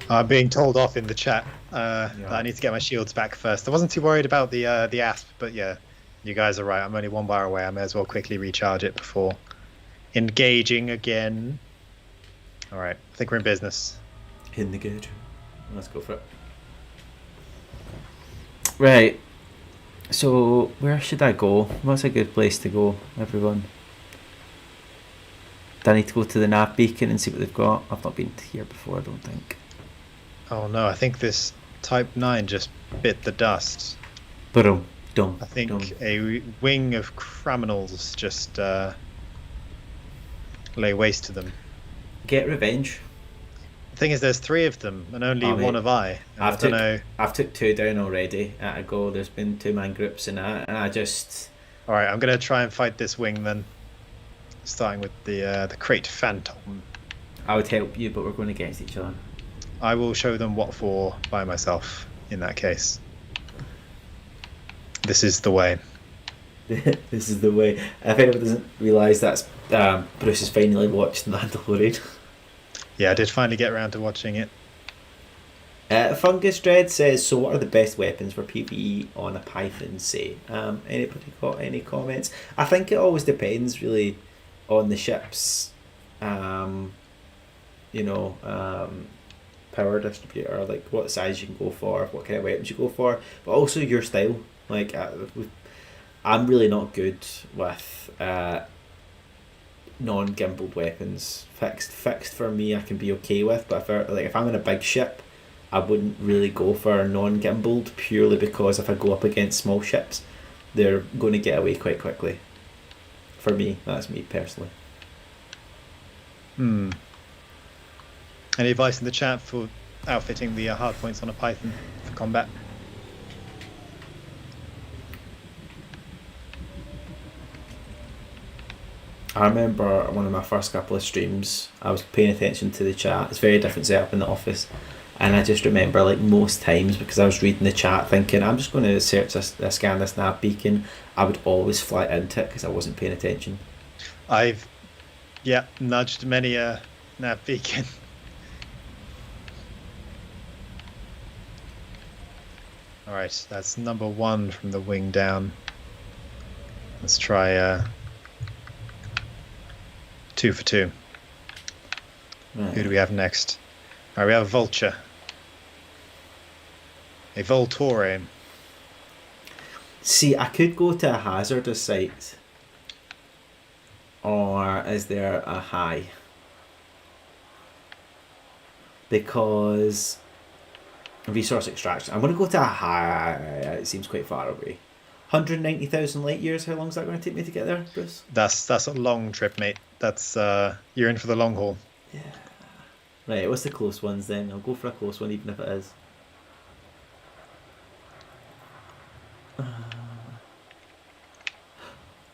I'm being told off in the chat that I need to get my shields back first. I wasn't too worried about the asp, but yeah, you guys are right. I'm only one bar away. I may as well quickly recharge it before engaging again. All right, I think we're in business. In the good. Let's go for it. Right. So where should I go? What's a good place to go, everyone? Do I need to go to the nav beacon and see what they've got? I've not been here before, I don't think. Oh no, I think this Type 9 just bit the dust. Boom. I think a wing of criminals just lay waste to them. Get revenge. The thing is, there's 3 of them, and only one have I. I've took 2 down already at a go. There's been 2-man groups and I just... Alright, I'm going to try and fight this wing then. Starting with the Crate Phantom. I would help you, but we're going against each other. I will show them what for by myself, in that case. This is the way. This is the way. If anyone doesn't realise, that's Bruce has finally watched Mandalorian. Yeah, I did finally get around to watching it. Fungus Dread says, so what are the best weapons for PvE on a Python, say? Anybody got any comments? I think it always depends really on the ship's power distributor, like what size you can go for, what kind of weapons you go for, but also your style. Like I'm really not good with non-gimbaled weapons. Fixed for me I can be okay with, but if I'm in a big ship I wouldn't really go for non-gimbaled, purely because if I go up against small ships they're going to get away quite quickly. For me, that's me personally. Any advice in the chat for outfitting the hard points on a Python for combat? I remember one of my first couple of streams, I was paying attention to the chat. It's a very different setup in the office, and I just remember, like most times, because I was reading the chat thinking I'm just going to scan this nav beacon, I would always fly into it because I wasn't paying attention. I've nudged many a nav beacon. All right, that's number 1 from the wing down. Let's try 2 for 2. Right. Who do we have next? All right, we have a vulture. A Voltore. See, I could go to a hazardous site. Or is there a high? Because resource extraction. I'm going to go to a high. It seems quite far away. 190,000 light years. How long is that going to take me to get there, Bruce? That's a long trip, mate. That's you're in for the long haul. Yeah. Right, what's the close ones then? I'll go for a close one, even if it is.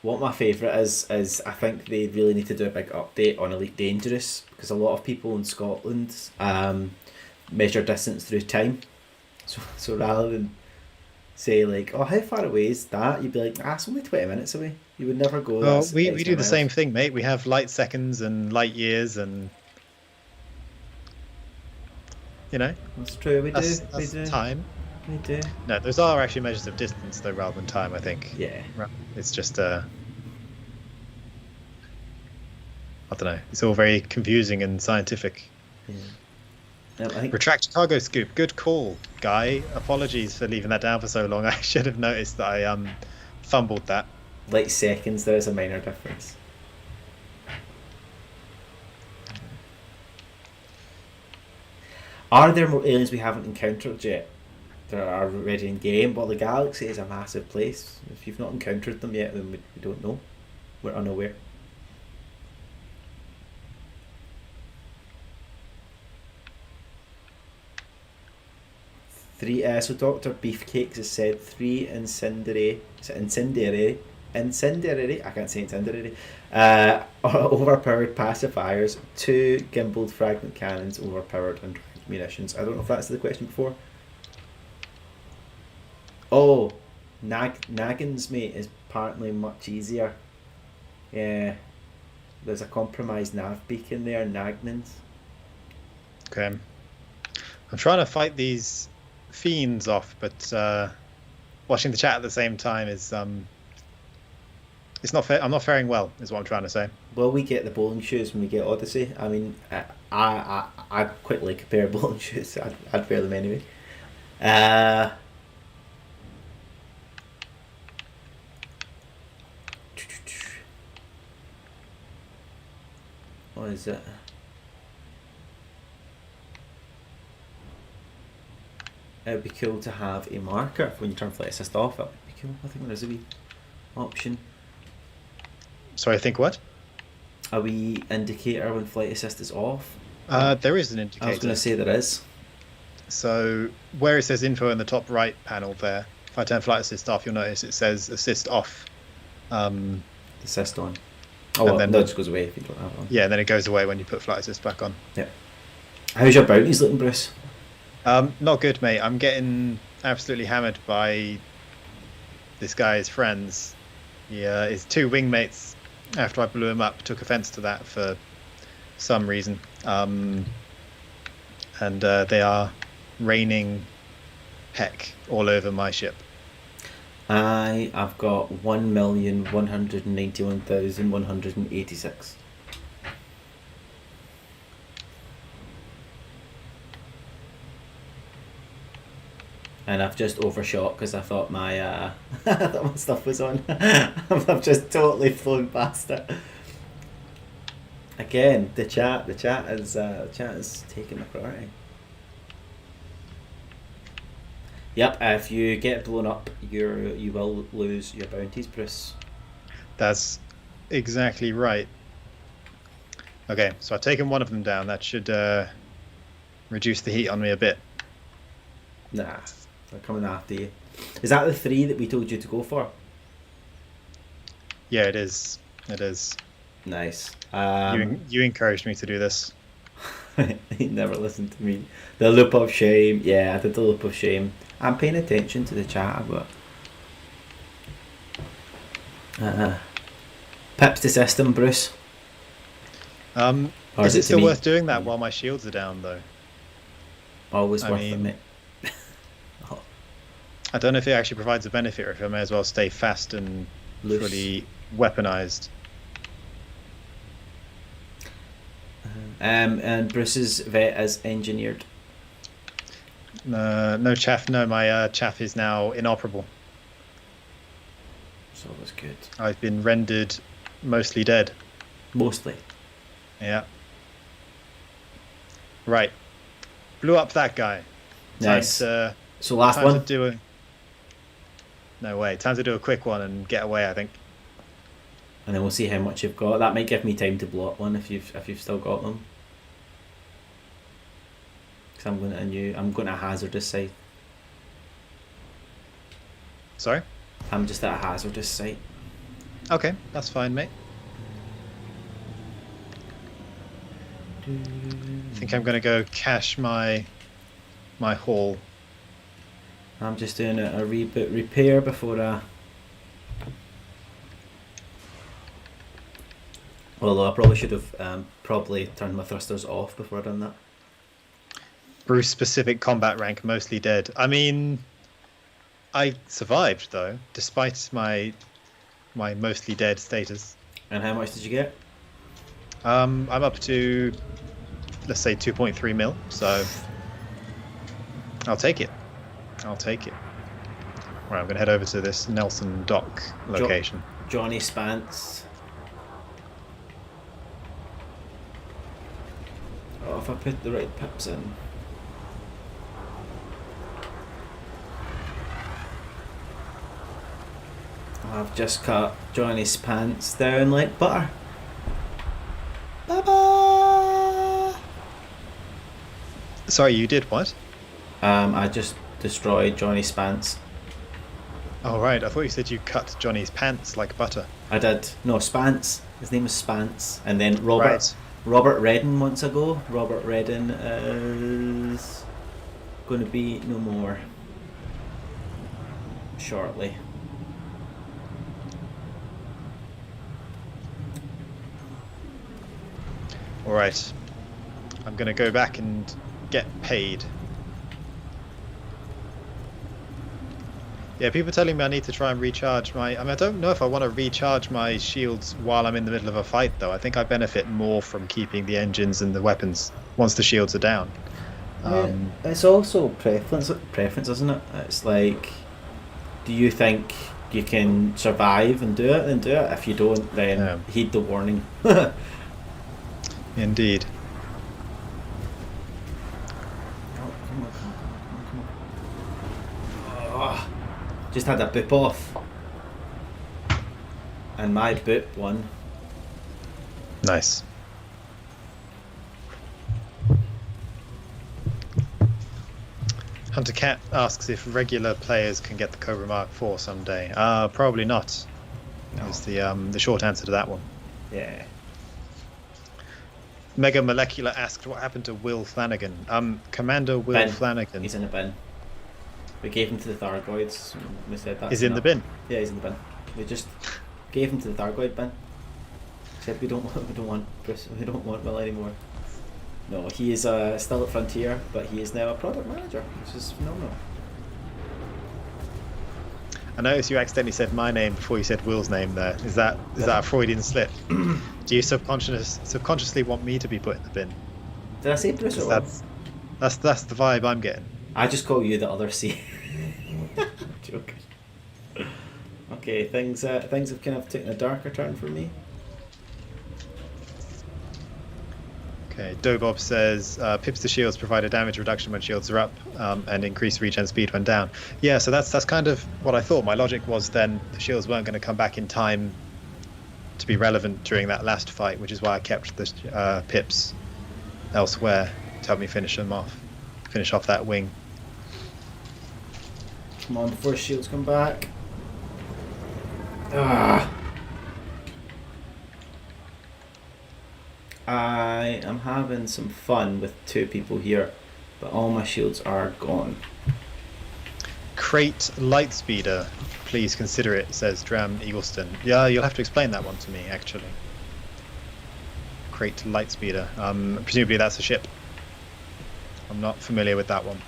What my favourite is I think they really need to do a big update on Elite Dangerous, because a lot of people in Scotland measure distance through time. So rather than say like, oh, how far away is that? You'd be like, it's only 20 minutes away. You would never go. Well, we do the same thing, mate. We have light seconds and light years, and That's true. We that's do. time. We do. No, those are actually measures of distance, though, rather than time. I think. Yeah. It's just I don't know. It's all very confusing and scientific. Yeah. I think Retract cargo scoop. Good call, Guy. Apologies for leaving that down for so long. I should have noticed that I fumbled that. light seconds, there is a minor difference. Are there more aliens we haven't encountered yet that are already in game? Well, the galaxy is a massive place. If you've not encountered them yet, then we don't know. We're unaware. So Dr. Beefcakes has said 3 incendiary, I can't say incendiary, overpowered pacifiers, 2 gimbaled fragment cannons, overpowered and munitions. I don't know if that's the question before. Oh, Naggins, mate, is apparently much easier. Yeah, there's a compromised nav beacon there, Nagnins. Okay. I'm trying to fight these fiends off, but watching the chat at the same time is it's not fair. I'm not faring well, is what I'm trying to say. Well, we get the bowling shoes when we get Odyssey. I mean, I quite like a pair of bowling shoes. I'd wear them anyway. What is it? It would be cool to have a marker when you turn flight assist off. That would be cool. I think there's a wee option. Sorry, I think what? A wee indicator when flight assist is off. There is an indicator. I was going to say there is. So where it says info in the top right panel there, if I turn flight assist off, you'll notice it says assist off. Assist on. Oh, well, then that just goes away if you don't have it on. Yeah, and then it goes away when you put flight assist back on. Yeah. How's your bounties looking, Bruce? Not good, mate. I'm getting absolutely hammered by this guy's friends. His 2 wingmates, after I blew him up, took offense to that for some reason. And they are raining heck all over my ship. I've got 1,191,186. And I've just overshot because I thought my stuff was on. I've just totally flown past it. Again, the chat is taking the priority. Yep, if you get blown up, you will lose your bounties, Bruce. That's exactly right. Okay, so I've taken one of them down. That should reduce the heat on me a bit. Nah, they're coming after you. Is that the 3 that we told you to go for? Yeah, it is. It is. Nice. You encouraged me to do this. He never listened to me. The loop of shame. Yeah, I did the loop of shame. I'm paying attention to the chat, but pips the system, Bruce. Is it still worth doing that while my shields are down, though? Always worth it, mate. I don't know if it actually provides a benefit or if I may as well stay fast and Loose. fully weaponized. And Bruce's vet is engineered. No chaff. No, my chaff is now inoperable. So that's good. I've been rendered mostly dead. Mostly. Yeah. Right. Blew up that guy. Nice. So last time one. to do a... No way. Time to do a quick one and get away, I think. And then we'll see how much you've got. That might give me time to blow up one if you've still got them. Because I'm going to a hazardous site. Sorry? I'm just at a hazardous site. Okay, that's fine, mate. I think I'm going to go cache my haul. I'm just doing a reboot repair before although I probably should have probably turned my thrusters off before I done that. Bruce specific combat rank, mostly dead. I mean, I survived though, despite my mostly dead status. And how much did you get? I'm up to, let's say, 2.3 mil, so I'll take it. Right, I'm going to head over to this Nelson Dock location. Johnny Spance. Oh, if I put the right pips in. I've just cut Johnny's pants down like butter. Bye-bye! Sorry, you did what? I just destroyed Johnny's pants. Oh, right. I thought you said you cut Johnny's pants like butter. I did. No, Spance. His name was Spance. And then Robert Redden months ago. Robert Redden is going to be no more shortly. All right. I'm going to go back and get paid. Yeah, people are telling me I need to try and recharge my... I mean, I don't know if I want to recharge my shields while I'm in the middle of a fight, though. I think I benefit more from keeping the engines and the weapons once the shields are down. It's also preference, isn't it? It's like, do you think you can survive and do it? Then do it. If you don't, then heed the warning. Indeed. Just had a boop off, and my boop won. Nice. Hunter Cat asks if regular players can get the Cobra Mark IV someday. Probably not. That was the short answer to that one. Yeah. Mega Molecular asked what happened to Will Flanagan. Commander Will bin. Flanagan. He's in a bin. We gave him to the Thargoids. We said that. He's in the bin. Yeah, he's in the bin. We just gave him to the Thargoid bin. Said we don't want Bruce. We don't want Will anymore. No, he is still at Frontier, but he is now a product manager, which is phenomenal. I noticed you accidentally said my name before you said Will's name there. Is that a Freudian slip? Do you subconsciously want me to be put in the bin? Did I say Bruce or Will? That's the vibe I'm getting. I just call you the other C. Joking. Okay, things have kind of taken a darker turn for me. Okay, Dobob says pips to shields provide a damage reduction when shields are up and increase regen speed when down. Yeah, so that's kind of what I thought. My logic was then the shields weren't going to come back in time to be relevant during that last fight, which is why I kept the pips elsewhere to help me finish off that wing. Come on, before shields come back. Ah. I am having some fun with two people here, but all my shields are gone. Crate Lightspeeder, please consider it, says Dram Eagleston. Yeah, you'll have to explain that one to me, actually. Crate Lightspeeder. Presumably that's a ship. I'm not familiar with that one.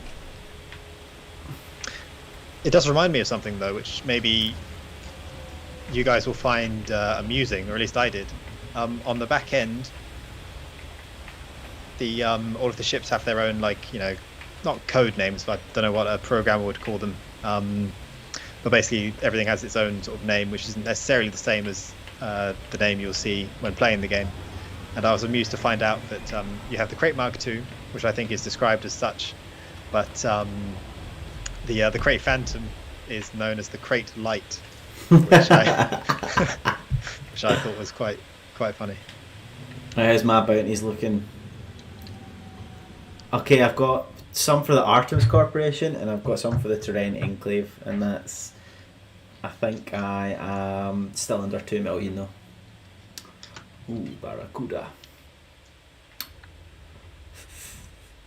It does remind me of something though, which maybe you guys will find amusing, or at least I did. On the back end, the all of the ships have their own, like, not code names, but I don't know what a programmer would call them. But basically, everything has its own sort of name, which isn't necessarily the same as the name you'll see when playing the game. And I was amused to find out that you have the Crate Mark II, which I think is described as such, but the Crate Phantom is known as the Crate Light, which I which I thought was quite funny. How's my bounties looking? Okay, I've got some for the Artemis Corporation and I've got some for the Terrain Enclave, and that's, I think I am still under 2 million though. Ooh, Barracuda.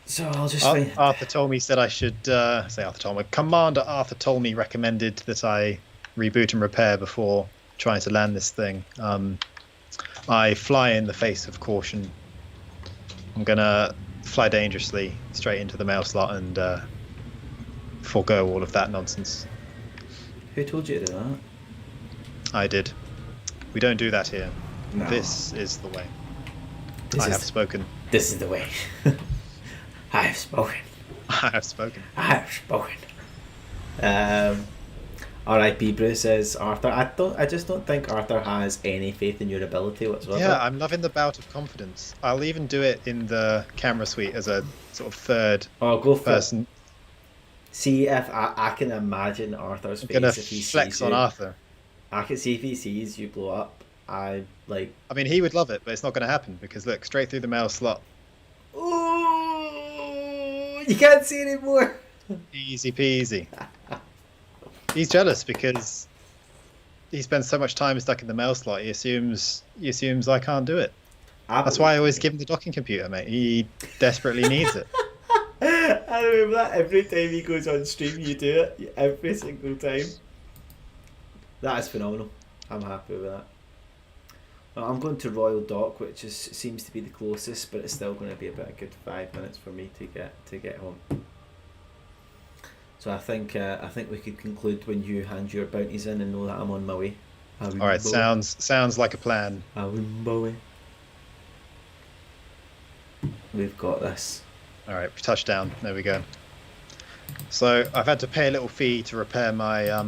So I'll just Arthur Tolmie said I should say Arthur Tolmie. Commander Arthur Tolmie recommended that I reboot and repair before trying to land this thing. I fly in the face of caution. I'm gonna fly dangerously straight into the mail slot and forego all of that nonsense. Who told you to do that? I did. We don't do that here. No. This is the way. I have spoken. This is the way. I have spoken. I have spoken. I have spoken. R.I.P. Bruce says, Arthur. I just don't think Arthur has any faith in your ability whatsoever. Yeah, I'm loving the bout of confidence. I'll even do it in the camera suite as a sort of third go for person. See if I can imagine Arthur's face if he flex sees on you. Arthur. I can see if he sees you blow up. I mean, he would love it, but it's not going to happen because look, straight through the mail slot. Ooh, you can't see anymore. Easy peasy. He's jealous because he spends so much time stuck in the mail slot. He assumes I can't do it. That's why I always give him the docking computer, mate. He desperately needs it. I remember that every time he goes on stream, you do it every single time. That is phenomenal. I'm happy with that. Well, I'm going to Royal Dock, which seems to be the closest, but it's still going to be about a good 5 minutes for me to get home. So I think we could conclude when you hand your bounties in and know that I'm on my way. All right, sounds like a plan. We've got this. All right, touchdown. There we go. So I've had to pay a little fee to repair my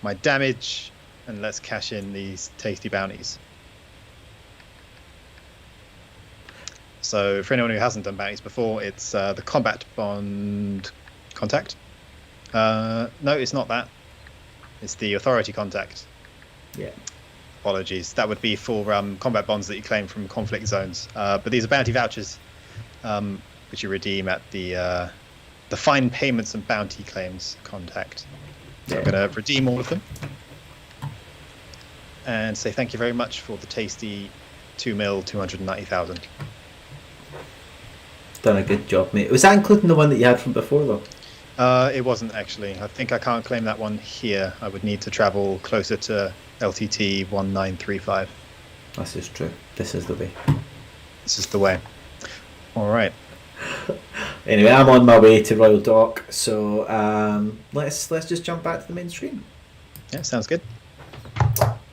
my damage, and let's cash in these tasty bounties. So for anyone who hasn't done bounties before, it's the combat bond contact. No, it's not that. It's the authority contact. Yeah. Apologies. That would be for combat bonds that you claim from conflict zones. But these are bounty vouchers, which you redeem at the fine payments and bounty claims contact. So I'm going to redeem all of them and say thank you very much for the tasty 2,290,000. Done a good job, mate. Was that including the one that you had from before, though? It wasn't actually. I think I can't claim that one here. I would need to travel closer to LTT 1935. This is true. This is the way. This is the way. All right. Anyway, I'm on my way to Royal Dock, so let's just jump back to the main screen. Yeah, sounds good.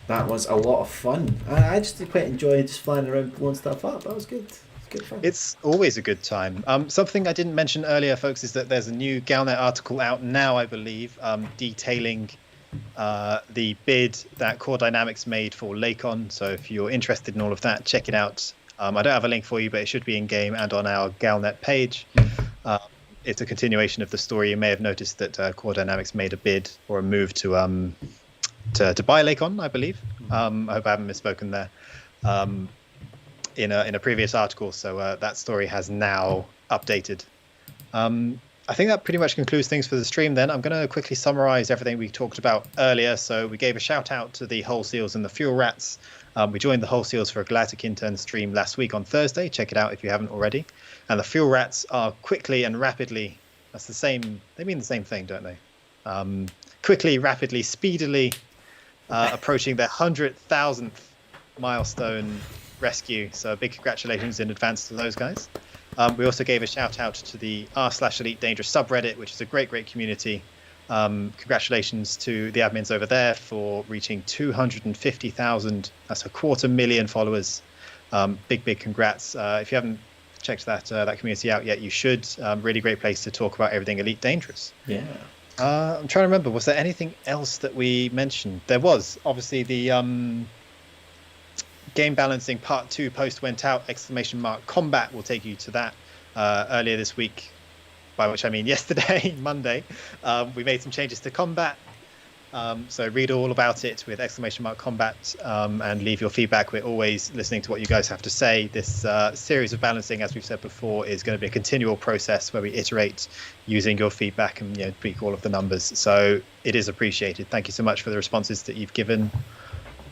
That was a lot of fun. I just quite enjoyed just flying around blowing stuff up. That was good. It's good fun. It's always a good time. Something I didn't mention earlier, folks, is that there's a new Galnet article out now, I believe, detailing the bid that Core Dynamics made for Lakon. So if you're interested in all of that, check it out. I don't have a link for you, but it should be in game and on our Galnet page. It's a continuation of the story. You may have noticed that Core Dynamics made a bid or a move to buy Lakon, I believe. I hope I haven't misspoken there. In a previous article, so that story has now updated. I think that pretty much concludes things for the stream then. I'm going to quickly summarize everything we talked about earlier. So we gave a shout out to the Hull Seals and the Fuel Rats. We joined the Hull Seals for a Galactic Intern stream last week on Thursday. Check it out if you haven't already. And the Fuel Rats are quickly and rapidly, that's the same, they mean the same thing, don't they? Quickly, rapidly, speedily approaching their 100,000th milestone rescue. So big congratulations in advance to those guys. We also gave a shout out to the r/Elite Dangerous subreddit, which is a great community. Congratulations to the admins over there for reaching 250,000. That's 250,000 followers. Big congrats. If you haven't checked that community out yet, you should. Really great place to talk about everything Elite Dangerous. Yeah. I'm trying to remember, was there anything else that we mentioned? There was obviously the game balancing part 2 post went out, ! Combat will take you to that earlier this week, by which I mean yesterday, Monday. We made some changes to combat, so read all about it with ! Combat, and leave your feedback. We're always listening to what you guys have to say. This series of balancing, as we've said before, is going to be a continual process where we iterate using your feedback and tweak all of the numbers, so it is appreciated. Thank you so much for the responses that you've given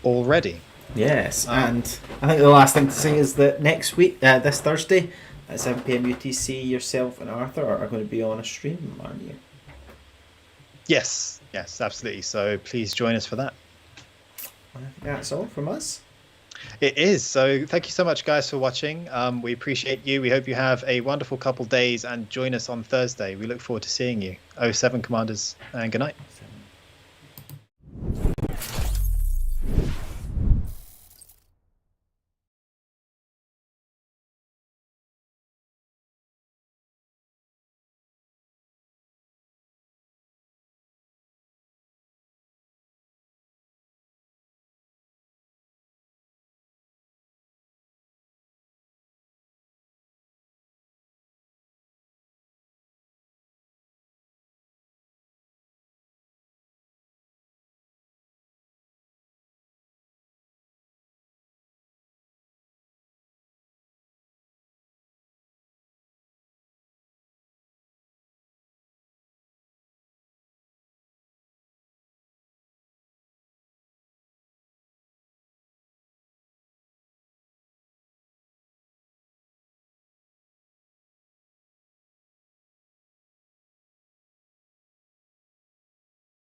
already. Yes, and I think the last thing to say is that next week, this Thursday at 7 PM UTC, yourself and Arthur are going to be on a stream, aren't you? Yes, absolutely. So please join us for that. I think that's all from us. It is. So thank you so much, guys, for watching. We appreciate you. We hope you have a wonderful couple days and join us on Thursday. We look forward to seeing you. 07 Commanders, and good night.